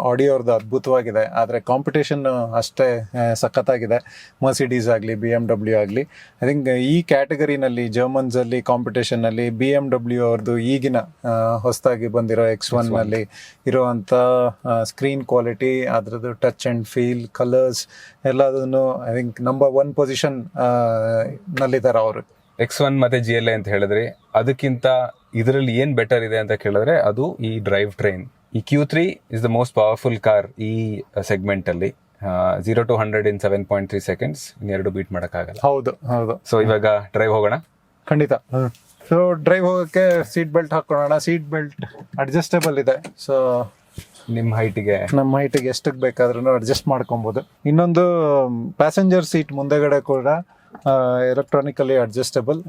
ಆಡಿಯೋರ್ದು ಅದ್ಭುತವಾಗಿದೆ, ಆದರೆ ಕಾಂಪಿಟೇಷನ್ ಅಷ್ಟೇ ಸಖತ್ತಾಗಿದೆ. ಮರ್ಸಿಡೀಸ್ ಆಗಲಿ BMW ಆಗಲಿ, ಐ ಥಿಂಕ್ ಈ ಕ್ಯಾಟಗರಿನಲ್ಲಿ ಜರ್ಮನ್ಸಲ್ಲಿ ಕಾಂಪಿಟೇಷನ್ನಲ್ಲಿ BMW ಅವ್ರದ್ದು ಈಗಿನ ಹೊಸದಾಗಿ ಬಂದಿರೋ X1 ನಲ್ಲಿ ಇರುವಂಥ ಸ್ಕ್ರೀನ್ ಕ್ವಾಲಿಟಿ, ಅದರದ್ದು ಟಚ್ ಆ್ಯಂಡ್ ಫೀಲ್, ಕಲರ್ಸ್ ಎಲ್ಲದನ್ನು ಐ ಥಿಂಕ್ ನಂಬರ್ 1 ಪೊಸಿಷನ್ ನಲ್ಲಿದ್ದಾರೆ ಅವರು. X1 ಮತ್ತೆ GLA ಅಂತ ಹೇಳಿದ್ರಿ, ಅದಕ್ಕಿಂತ ಇದರಲ್ಲಿ ಏನ್ ಬೆಟರ್ ಇದೆ ಅಂತ ಕೇಳಿದ್ರೆ ಅದು ಈ ಡ್ರೈವ್ ಟ್ರೈನ್. ಈ Q3 is the most powerful car ಈ ಸೆಗ್ಮೆಂಟ್ ಅಲ್ಲಿ. 0 to 100 in 7.3 seconds, ಇನ್ನೆರಡು ಬೀಟ್ ಮಾಡೋಕ್ಕಾಗಲ್ಲ. ಹೌದು ಹೌದು. ಸೊ ಇವಾಗ ಡ್ರೈವ್ ಹೋಗೋಣ. ಖಂಡಿತ. ಸೊ ಡ್ರೈವ್ ಹೋಗೋಕ್ಕೆ ಸೀಟ್ ಬೆಲ್ಟ್ ಹಾಕೊಳ್ಳೋಣ. ಸೀಟ್ ಬೆಲ್ಟ್ ಅಡ್ಜಸ್ಟೇಬಲ್ ಇದೆ, ಸೊ ನಿಮ್ಮ ಹೈಟಿಗೆ, ನಮ್ಮ ಹೈಟಿಗೆ ಎಷ್ಟಕ್ಕೆ ಬೇಕಾದ್ರೂ ಅಡ್ಜಸ್ಟ್ ಮಾಡ್ಕೊಬೋದು. ಇನ್ನೊಂದು ಪ್ಯಾಸೆಂಜರ್ ಸೀಟ್ ಮುಂದೆಗಡೆ ಕೂಡ ಎಲೆಕ್ಟ್ರಾನಿಕಲಿ ಅಡ್ಜಸ್ಟೇಬಲ್,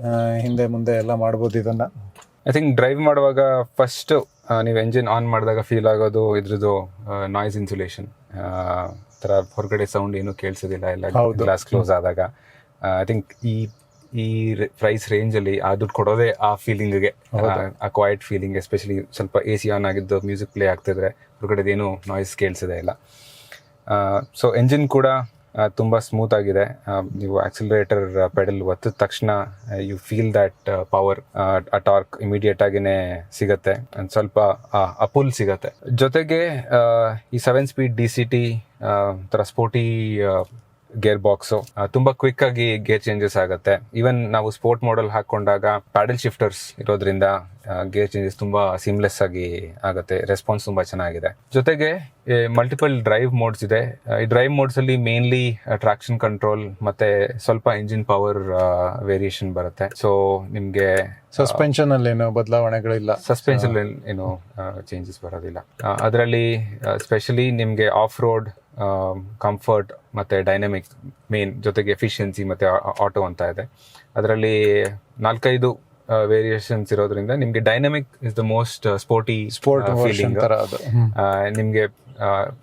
ಹಿಂದೆ ಮುಂದೆ ಎಲ್ಲ ಮಾಡ್ಬೋದು ಇದನ್ನ. ಐ ಥಿಂಕ್ ಡ್ರೈವ್ ಮಾಡುವಾಗ ಫಸ್ಟ್ ನೀವು ಎಂಜಿನ್ ಆನ್ ಮಾಡಿದಾಗ ಫೀಲ್ ಆಗೋದು ಇದ್ರದ್ದು ನಾಯ್ಸ್ ಇನ್ಸುಲೇಷನ್. ಥರ ಹೊರಗಡೆ ಸೌಂಡ್ ಏನು ಕೇಳಿಸೋದಿಲ್ಲ ಎಲ್ಲ ಗ್ಲಾಸ್ ಕ್ಲೋಸ್ ಆದಾಗ. ಐ ಥಿಂಕ್ ಈ ಪ್ರೈಸ್ ರೇಂಜಲ್ಲಿ ಆ ದುಡ್ಡು ಕೊಡೋದೇ ಆ ಫೀಲಿಂಗ್ಗೆ, ಆ ಕ್ವೈಟ್ ಫೀಲಿಂಗ್. ಎಸ್ಪೆಷಲಿ ಸ್ವಲ್ಪ AC ಆನ್ ಆಗಿದ್ದು ಮ್ಯೂಸಿಕ್ ಪ್ಲೇ ಆಗ್ತಿದ್ರೆ ಹೊರಗಡೆದೇನು ನಾಯ್ಸ್ ಕೇಳಿಸೋದೇ ಇಲ್ಲ. ಸೊ ಎಂಜಿನ್ ಕೂಡ ತುಂಬ ಸ್ಮೂತ್ ಆಗಿದೆ. ನೀವು ಆಕ್ಸಿಲರೇಟರ್ ಪೆಡಲ್ ಒತ್ತಿದ ತಕ್ಷಣ ಯು ಫೀಲ್ ದ್ಯಾಟ್ ಪವರ್, ಆ ಟಾರ್ಕ್ ಇಮಿಡಿಯೇಟ್ ಆಗಿನೇ ಸಿಗತ್ತೆ, ಸ್ವಲ್ಪ ಅಪುಲ್ ಸಿಗತ್ತೆ. ಜೊತೆಗೆ ಈ 7-speed DCT ಥರ ಸ್ಪೋರ್ಟಿ ಗೇರ್ ಬಾಕ್ಸು ತುಂಬಾ ಕ್ವಿಕ್ ಆಗಿ ಗೇರ್ ಚೇಂಜಸ್ ಆಗುತ್ತೆ. ಈವನ್ ನಾವು ಸ್ಪೋರ್ಟ್ ಮಾಡೆಲ್ ಹಾಕೊಂಡಾಗ ಪ್ಯಾಡಲ್ ಶಿಫ್ಟರ್ಸ್ ಇರೋದ್ರಿಂದ ಗೇರ್ ಚೇಂಜಸ್ ತುಂಬಾ ಸೀಮ್ಲೆಸ್ ಆಗಿ ಆಗುತ್ತೆ. ರೆಸ್ಪಾನ್ಸ್ ತುಂಬಾ ಚೆನ್ನಾಗಿದೆ. ಜೊತೆಗೆ ಮಲ್ಟಿಪಲ್ ಡ್ರೈವ್ ಮೋಡ್ಸ್ ಇದೆ. ಈ ಡ್ರೈವ್ ಮೋಡ್ಸ್ ಅಲ್ಲಿ ಮೇನ್ಲಿ ಟ್ರಾಕ್ಷನ್ ಕಂಟ್ರೋಲ್ ಮತ್ತೆ ಸ್ವಲ್ಪ ಇಂಜಿನ್ ಪವರ್ ವೇರಿಯೇಷನ್ ಬರುತ್ತೆ. ಸೊ ನಿಮ್ಗೆ ಸಸ್ಪೆನ್ಷನ್ ಅಲ್ಲಿ ಏನೋ ಬದಲಾವಣೆಗಳಿಲ್ಲ, ಸಸ್ಪೆನ್ಷನ್ ಏನು ಚೇಂಜಸ್ ಬರೋದಿಲ್ಲ. ಅದರಲ್ಲಿ ಸ್ಪೆಷಲಿ ನಿಮ್ಗೆ ಆಫ್ ರೋಡ್ ಕಂಫರ್ಟ್ ಮತ್ತೆ ಡೈನಮಿಕ್ ಮೇನ್, ಜೊತೆಗೆ ಎಫಿಷಿಯನ್ಸಿ ಮತ್ತೆ ಆಟೋ ಅಂತ ಇದೆ. ಅದರಲ್ಲಿ 4-5 ವೇರಿಯೇಷನ್ಸ್ ಇರೋದ್ರಿಂದ ನಿಮ್ಗೆ dynamic is the most sporty feeling. ನಿಮ್ಗೆ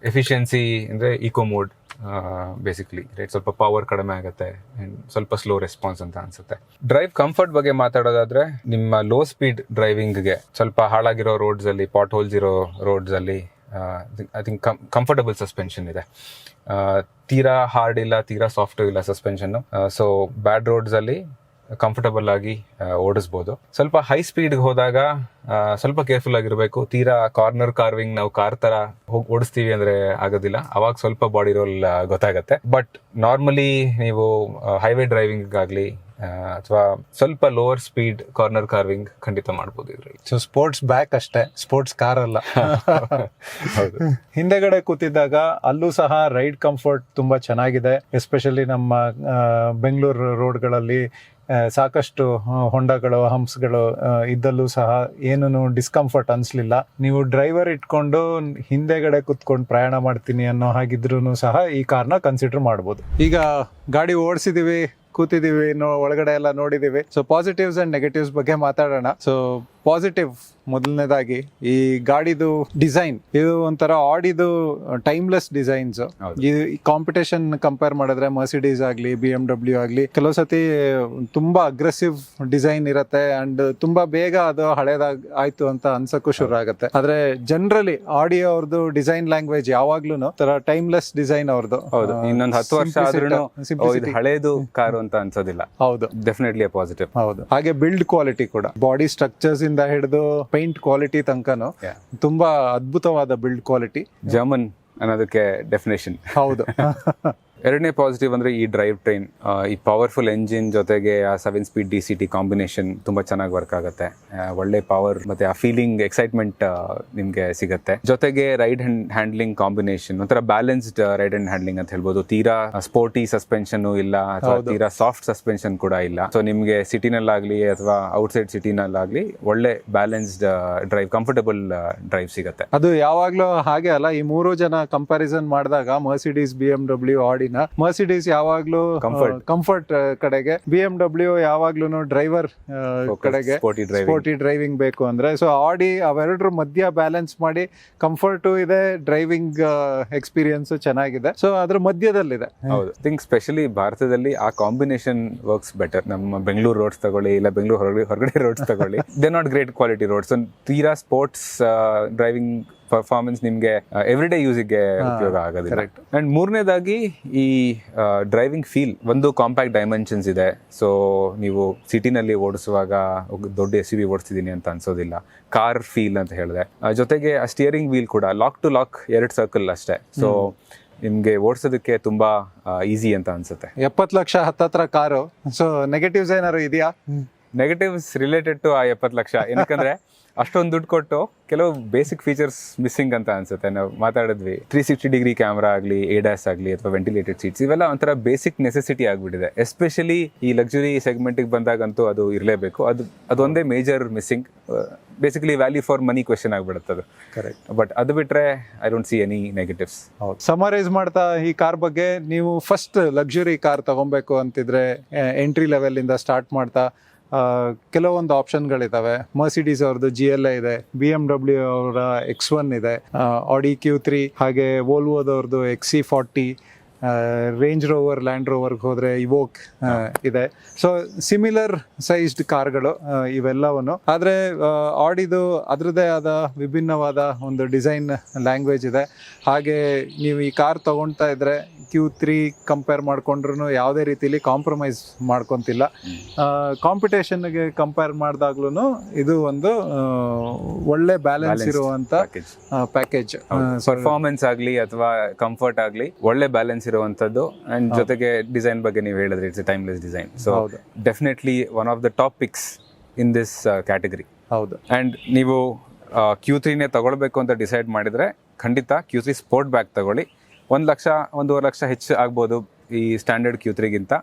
ಎಫಿಷಿಯನ್ಸಿ ಅಂದ್ರೆ ಈಕೋ ಮೋಡ್ ಬೇಸಿಕ್ಲಿ, ರೈಟ್, ಸ್ವಲ್ಪ ಪವರ್ ಕಡಿಮೆ ಆಗುತ್ತೆ ಅಂಡ್ ಸ್ವಲ್ಪ ಸ್ಲೋ ರೆಸ್ಪಾನ್ಸ್ ಅಂತ ಅನ್ಸುತ್ತೆ. ಡ್ರೈವ್ ಕಂಫರ್ಟ್ ಬಗ್ಗೆ ಮಾತಾಡೋದಾದ್ರೆ ನಿಮ್ಮ ಲೋ ಸ್ಪೀಡ್ ಡ್ರೈವಿಂಗ್ಗೆ ಸ್ವಲ್ಪ ಹಾಳಾಗಿರೋ ರೋಡ್ಸ್ ಅಲ್ಲಿ, ಪಾಟ್ ಹೋಲ್ಸ್ ಇರೋ ರೋಡ್ಸ್ ಅಲ್ಲಿ ಐ ಥಿಂಕ್ ಕಂಫರ್ಟಬಲ್ ಸಸ್ಪೆನ್ಷನ್ ಇದೆ. ತೀರಾ ಹಾರ್ಡ್ ಇಲ್ಲ, ತೀರಾ ಸಾಫ್ಟ್ ಇಲ್ಲ ಸಸ್ಪೆನ್ಷನ್. ಸೊ ಬ್ಯಾಡ್ ರೋಡ್ಸ್ ಅಲ್ಲಿ ಕಂಫರ್ಟಬಲ್ ಆಗಿ ಓಡಿಸ್ಬೋದು. ಸ್ವಲ್ಪ ಹೈ ಸ್ಪೀಡ್ ಹೋದಾಗ ಸ್ವಲ್ಪ ಕೇರ್ಫುಲ್ ಆಗಿರ್ಬೇಕು. ತೀರಾ ಕಾರ್ನರ್ ಕಾರ್ವಿಂಗ್ ನಾವು ಕಾರ್ ತರ ಹೋಗಿ ಓಡಿಸ್ತೀವಿ ಅಂದ್ರೆ ಆಗೋದಿಲ್ಲ, ಅವಾಗ ಸ್ವಲ್ಪ ಬಾಡಿ ರೋಲ್ ಗೊತ್ತಾಗತ್ತೆ. ಬಟ್ ನಾರ್ಮಲಿ ನೀವು ಹೈವೇ ಡ್ರೈವಿಂಗ್ ಆಗ್ಲಿ ಅಥವಾ ಸ್ವಲ್ಪ ಲೋವರ್ ಸ್ಪೀಡ್ ಕಾರ್ನರ್ ಕಾರ್ವಿಂಗ್ ಖಂಡಿತ ಮಾಡ್ಬೋದು ಇದ್ರಲ್ಲಿ. ಸೊ ಸ್ಪೋರ್ಟ್ಸ್ ಬ್ಯಾಕ್ ಅಷ್ಟೇ, ಸ್ಪೋರ್ಟ್ಸ್ ಕಾರ್ ಅಲ್ಲ. ಹಿಂದೆಗಡೆ ಕೂತಿದ್ದಾಗ ಅಲ್ಲೂ ಸಹ ರೈಡ್ ಕಂಫರ್ಟ್ ತುಂಬಾ ಚೆನ್ನಾಗಿದೆ. ಎಸ್ಪೆಷಲಿ ನಮ್ಮ ಬೆಂಗಳೂರು ರೋಡ್ಗಳಲ್ಲಿ ಸಾಕಷ್ಟು ಹೊಂಡಗಳು, ಹಂಪ್ಸ್ಗಳು ಇದ್ದಲ್ಲೂ ಸಹ ಏನೂ ಡಿಸ್ಕಂಫರ್ಟ್ ಅನ್ಸ್ಲಿಲ್ಲ. ನೀವು ಡ್ರೈವರ್ ಇಟ್ಕೊಂಡು ಹಿಂದೆಗಡೆ ಕುತ್ಕೊಂಡು ಪ್ರಯಾಣ ಮಾಡ್ತೀನಿ ಅನ್ನೋ ಹಾಗಿದ್ರೂ ಸಹ ಈ ಕಾರ್ನ ಕನ್ಸಿಡರ್ ಮಾಡ್ಬೋದು. ಈಗ ಗಾಡಿ ಓಡಿಸಿದೀವಿ, ಕೂತಿದೀವಿ, ಒಳಗಡೆ ಎಲ್ಲ ನೋಡಿದೀವಿ. ಸೊ ಪಾಸಿಟಿವ್ಸ್ ಅಂಡ್ ನೆಗೆಟಿವ್ಸ್ ಬಗ್ಗೆ ಮಾತಾಡೋಣ. ಸೊ ಪಾಸಿಟಿವ್ ಮೊದಲನೇದಾಗಿ ಈ ಗಾಡಿದು ಡಿಸೈನ್, ಇದು ಒಂಥರ ಆಡಿದು ಟೈಮ್ಲೆಸ್ ಡಿಸೈನ್ಸ್. ಈ ಕಾಂಪಿಟೇಷನ್ ಕಂಪೇರ್ ಮಾಡಿದ್ರೆ ಮರ್ಸಿಡೀಸ್ ಆಗ್ಲಿ, BMW ಆಗ್ಲಿ ಕೆಲವು ಸತಿ ತುಂಬಾ ಅಗ್ರೆಸಿವ್ ಡಿಸೈನ್ ಇರತ್ತೆ ಅಂಡ್ ತುಂಬಾ ಬೇಗ ಅದು ಹಳೇದಾಗ ಆಯ್ತು ಅಂತ ಅನ್ಸಕ್ಕೂ ಶುರು ಆಗುತ್ತೆ. ಆದ್ರೆ ಜನರಲಿ ಆಡಿ ಅವ್ರದ್ದು ಡಿಸೈನ್ ಲ್ಯಾಂಗ್ವೇಜ್ ಯಾವಾಗ್ಲೂ ತರ ಟೈಮ್ಲೆಸ್ ಡಿಸೈನ್ ಅವ್ರದ್ದು. ಇನ್ನೊಂದು 10 ವರ್ಷ ಆದ್ರೂ ಹಳೇದು ಕಾರು ಅಂತ ಅನ್ಸೋದಿಲ್ಲ. ಹೌದು, ಡೆಫಿನೆಟ್ಲಿ ಪಾಸಿಟಿವ್. ಹೌದು. ಹಾಗೆ ಬಿಲ್ಡ್ ಕ್ವಾಲಿಟಿ ಕೂಡ, ಬಾಡಿ ಸ್ಟ್ರಕ್ಚರ್ಸ್ ಇಂದ ಹಿಡಿದು ಪೇಂಟ್ ಕ್ವಾಲಿಟಿ ತನಕನು ತುಂಬಾ ಅದ್ಭುತವಾದ ಬಿಲ್ಡ್ ಕ್ವಾಲಿಟಿ. ಜರ್ಮನ್ ಅನ್ನೋದಕ್ಕೆ ಡೆಫಿನೇಷನ್. ಹೌದು. ಎರಡನೇ ಪಾಸಿಟಿವ್ ಅಂದ್ರೆ ಈ ಡ್ರೈವ್ ಟ್ರೈನ್, ಈ ಪವರ್ಫುಲ್ ಎಂಜಿನ್ ಜೊತೆಗೆ ಆ 7-speed DCT ಕಾಂಬಿನೇಷನ್ ತುಂಬಾ ಚೆನ್ನಾಗಿ ವರ್ಕ್ ಆಗುತ್ತೆ. ಒಳ್ಳೆ ಪವರ್ ಮತ್ತೆ ಆ ಫೀಲಿಂಗ್, ಎಕ್ಸೈಟ್ಮೆಂಟ್ ನಿಮ್ಗೆ ಸಿಗುತ್ತೆ. ಜೊತೆಗೆ ರೈಡ್ ಹ್ಯಾಂಡ್ಲಿಂಗ್ ಕಾಂಬಿನೇಷನ್, ಒಂಥರ ಬ್ಯಾಲೆನ್ಸ್ಡ್ ರೈಡ್ ಅಂಡ್ ಹ್ಯಾಂಡ್ಲಿಂಗ್ ಅಂತ ಹೇಳ್ಬೋದು. ತೀರಾ ಸ್ಪೋರ್ಟಿ ಸಸ್ಪೆನ್ಷನ್ ಇಲ್ಲ ಅಥವಾ ತೀರಾ ಸಾಫ್ಟ್ ಸಸ್ಪೆನ್ಷನ್ ಕೂಡ ಇಲ್ಲ. ಸೊ ನಿಮ್ಗೆ ಸಿಟಿನಲ್ಲಾಗ್ಲಿ ಅಥವಾ ಔಟ್ಸೈಡ್ ಸಿಟಿನಲ್ಲಾಗ್ಲಿ ಒಳ್ಳೆ ಬ್ಯಾಲೆನ್ಸ್ಡ್ ಡ್ರೈವ್, ಕಂಫರ್ಟಬಲ್ ಡ್ರೈವ್ ಸಿಗುತ್ತೆ. ಅದು ಯಾವಾಗ್ಲೂ ಹಾಗೆ ಅಲ್ಲ. ಈ 3 ಜನ ಕಂಪ್ಯಾರಿಸನ್ ಮಾಡಿದಾಗ ಮರ್ಸಿಡೀಸ್, BMW, ಆಡಿ ಗಾಡಿನ. ಮರ್ಸಿಡೀಸ್ ಯಾವಾಗ್ಲೂ ಕಂಫರ್ಟ್ ಕಡೆಗೆ, BMW ಯಾವಾಗ್ಲೂ ಡ್ರೈವರ್ ಕಡೆಗೆ, ಸ್ಪೋರ್ಟಿ ಡ್ರೈವಿಂಗ್ ಬೇಕು ಅಂದ್ರೆ. ಸೊ ಆಡಿ ಅವೆರಡರ ಮಧ್ಯ ಬ್ಯಾಲೆನ್ಸ್ ಮಾಡಿ ಕಂಫರ್ಟು ಇದೆ, ಡ್ರೈವಿಂಗ್ ಎಕ್ಸ್ಪೀರಿಯನ್ಸ್ ಚೆನ್ನಾಗಿದೆ. ಸೊ ಅದ್ರ ಮಧ್ಯದಲ್ಲಿದೆ. ಹೌದು, ಥಿಂಕ್ ಸ್ಪೆಷಲಿ ಭಾರತದಲ್ಲಿ ಆ ಕಾಂಬಿನೇಷನ್ ವರ್ಕ್ಸ್ ಬೆಟರ್. ನಮ್ಮ ಬೆಂಗಳೂರು ರೋಡ್ಸ್ ತಗೊಳ್ಳಿ, ಇಲ್ಲ ಬೆಂಗಳೂರು ಹೊರಗಡೆ ರೋಡ್ಸ್ ತಗೊಳ್ಳಿ, they not great quality roads. ತೀರಾ ಸ್ಪೋರ್ಟ್ಸ್ ಡ್ರೈವಿಂಗ್ ಪರ್ಫಾರ್ಮೆನ್ಸ್ ನಿಮ್ಗೆ ಎವ್ರಿ ಡೇ ಯೂಸಿಗೆ ಉಪಯೋಗ ಆಗೋದಿಲ್ಲ. ಅಂಡ್ ಮೂರನೇದಾಗಿ ಈ ಡ್ರೈವಿಂಗ್ ಫೀಲ್, ಒಂದು ಕಾಂಪ್ಯಾಕ್ಟ್ ಡೈಮೆನ್ಷನ್ಸ್ ಇದೆ. ಸೊ ನೀವು ಸಿಟಿನಲ್ಲಿ ಓಡಿಸುವಾಗ ದೊಡ್ಡ SUV ಓಡಿಸ್ತಿದ್ದೀನಿ ಅಂತ ಅನ್ಸೋದಿಲ್ಲ, ಕಾರ್ ಫೀಲ್ ಅಂತ ಹೇಳಿದೆ. ಜೊತೆಗೆ ಆ ಸ್ಟಿಯರಿಂಗ್ ವೀಲ್ ಕೂಡ ಲಾಕ್ ಟು ಲಾಕ್ 2 ಸರ್ಕಲ್ ಅಷ್ಟೇ. ಸೊ ನಿಮ್ಗೆ ಓಡಿಸೋದಕ್ಕೆ ತುಂಬಾ ಈಸಿ ಅಂತ ಅನ್ಸುತ್ತೆ. 70 ಲಕ್ಷ ಹತ್ತತ್ರ ಕಾರು. ಸೊ ನೆಗೆಟಿವ್ಸ್ ಏನಾದ್ರು ಇದೆಯಾ? ನೆಗೆಟಿವ್ಸ್ ರಿಲೇಟೆಡ್ ಟು ಆ 70 ಲಕ್ಷ, ಏನಕ್ಕಂದ್ರೆ ಅಷ್ಟೊಂದು ದುಡ್ಡು ಕೊಟ್ಟು ಕೆಲವು ಬೇಸಿಕ್ ಫೀಚರ್ಸ್ ಮಿಸ್ಸಿಂಗ್ ಅಂತ ಅನ್ಸುತ್ತೆ. ನಾವು ಮಾತಾಡಿದ್ವಿ 360 ಡಿಗ್ರಿ ಕ್ಯಾಮ್ರಾ ಆಗಲಿ, ADAS ಆಗಲಿ, ಅಥವಾ ವೆಂಟಿಲೇಟೆಡ್ ಸೀಟ್ಸ್, ಇವೆಲ್ಲ ಒಂಥರ ಬೇಸಿಕ್ ನೆಸೆಸಿಟಿ ಆಗಿಬಿಟ್ಟಿದೆ. ಎಸ್ಪೆಷಲಿ ಈ ಲಕ್ಸುರಿ ಸೆಗ್ಮೆಂಟಿಗೆ ಬಂದಾಗಂತೂ ಅದು ಇರಲೇಬೇಕು. ಅದೊಂದೇ major missing. Basically value for money question ಆಗಿಬಿಡುತ್ತೆ ಅದು. ಕರೆಕ್ಟ್. ಬಟ್ ಅದು ಬಿಟ್ರೆ I don't see any negatives. ಹೌದು. ಸಮರೈಸ್ ಮಾಡ್ತಾ ಈ ಕಾರ್ ಬಗ್ಗೆ, ನೀವು ಫಸ್ಟ್ ಲಕ್ಸುರಿ ಕಾರ್ ತಗೊಬೇಕು ಅಂತಿದ್ರೆ ಎಂಟ್ರಿ ಲೆವೆಲ್ ಇಂದ ಸ್ಟಾರ್ಟ್ ಮಾಡ್ತಾ ಕೆಲವೊಂದು ಆಪ್ಷನ್ಗಳಿದ್ದಾವೆ. ಮರ್ಸಿಡೀಸ್ ಅವ್ರದ್ದು GLA ಇದೆ, BMW ಅವರ X1 ಇದೆ, ಆಡಿ Q3, ಹಾಗೆ ವೋಲ್ವೋದವ್ರದ್ದು XC40, ರೇಂಜ್ ರೋವರ್, ಲ್ಯಾಂಡ್ ರೋವರ್ಗೆ ಹೋದರೆ ಇವೋಕ್ ಇದೆ. ಸೊ ಸಿಮಿಲರ್ ಸೈಜ್ಡ್ ಕಾರ್ಗಳು ಇವೆಲ್ಲವನ್ನು. ಆದರೆ ಆಡಿದು ಅದರದ್ದೇ ಆದ ವಿಭಿನ್ನವಾದ ಒಂದು ಡಿಸೈನ್ ಲ್ಯಾಂಗ್ವೇಜ್ ಇದೆ. ಹಾಗೆ ನೀವು ಈ ಕಾರ್ ತೊಗೊಳ್ತಾ ಇದ್ರೆ Q3 ಕಂಪೇರ್ ಮಾಡ್ಕೊಂಡ್ರು ಯಾವುದೇ ರೀತಿಲಿ ಕಾಂಪ್ರಮೈಸ್ ಮಾಡ್ಕೊತಿಲ್ಲ. ಕಾಂಪಿಟೇಷನ್ಗೆ ಕಂಪೇರ್ ಮಾಡಿದಾಗ್ಲೂ ಇದು ಒಂದು ಒಳ್ಳೆ ಬ್ಯಾಲೆನ್ಸ್ ಇರುವಂತ ಪ್ಯಾಕೇಜ್. ಪರ್ಫಾರ್ಮೆನ್ಸ್ ಆಗಲಿ ಅಥವಾ ಕಂಫರ್ಟ್ ಆಗಲಿ ಒಳ್ಳೆ ಬ್ಯಾಲೆನ್ಸ್ ಇರುವಂತದ್ದು. ಅಂಡ್ ಜೊತೆಗೆ ಡಿಸೈನ್ ಬಗ್ಗೆ ನೀವು ಹೇಳಿದ್ರೆ it's timeless design. So definitely one of the top picks in this category. ಹೌದು. ಅಂಡ್ ನೀವು Q3ನೇ ತಗೊಳ್ಬೇಕು ಅಂತ ಡಿಸೈಡ್ ಮಾಡಿದ್ರೆ ಖಂಡಿತ Q3 ಸ್ಪೋರ್ಟ್ ಬ್ಯಾಗ್ ತಗೊಳ್ಳಿ. 1 ಲಕ್ಷ 1.5 ಲಕ್ಷ ಹೆಚ್ಚು ಆಗ್ಬೋದು ಈ ಸ್ಟ್ಯಾಂಡರ್ಡ್ Q3ಗಿಂತ.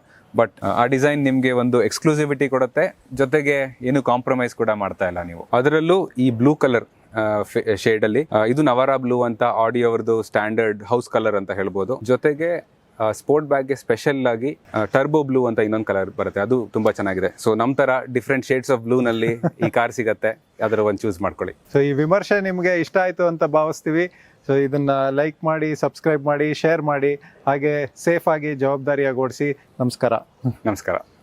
ಬಟ್ ಆ ಡಿಸೈನ್ ನಿಮಗೆ ಒಂದು ಎಕ್ಸ್ಕ್ಲೂಸಿವಿಟಿ ಕೊಡುತ್ತೆ, ಜೊತೆಗೆ ಏನು ಕಾಂಪ್ರಮೈಸ್ ಕೂಡ ಮಾಡ್ತಾ ಇಲ್ಲ ನೀವು. ಅದರಲ್ಲೂ ಈ ಬ್ಲೂ ಕಲರ್ ಶೇಡ್ ಅಲ್ಲಿ, ಇದು ನವರಾ ಬ್ಲೂ ಅಂತ ಆಡಿ ಅವರದು ಸ್ಟ್ಯಾಂಡರ್ಡ್ ಹೌಸ್ ಕಲರ್ ಅಂತ ಹೇಳ್ಬೋದು. ಜೊತೆಗೆ ಸ್ಪೋರ್ಟ್ ಬ್ಯಾಗ್ಗೆ ಸ್ಪೆಷಲ್ ಆಗಿ ಟರ್ಬೋ ಬ್ಲೂ ಅಂತ ಇನ್ನೊಂದು ಕಲರ್ ಬರುತ್ತೆ, ಅದು ತುಂಬಾ ಚೆನ್ನಾಗಿದೆ. ಸೊ ನಮ್ ತರ ಡಿಫ್ರೆಂಟ್ ಶೇಡ್ಸ್ ಆಫ್ ಬ್ಲೂ ನಲ್ಲಿ ಈ ಕಾರ್ ಸಿಗತ್ತೆ, ಅದರ ಒಂದು ಚೂಸ್ ಮಾಡ್ಕೊಳ್ಳಿ. ಸೊ ಈ ವಿಮರ್ಶೆ ನಿಮಗೆ ಇಷ್ಟ ಆಯ್ತು ಅಂತ ಭಾವಿಸ್ತೀವಿ. ಸೊ ಇದನ್ನ ಲೈಕ್ ಮಾಡಿ, ಸಬ್ಸ್ಕ್ರೈಬ್ ಮಾಡಿ, ಶೇರ್ ಮಾಡಿ, ಹಾಗೆ ಸೇಫ್ ಆಗಿ ಜವಾಬ್ದಾರಿಯಾಗಿ ಓಡಿಸಿ. ನಮಸ್ಕಾರ. ನಮಸ್ಕಾರ.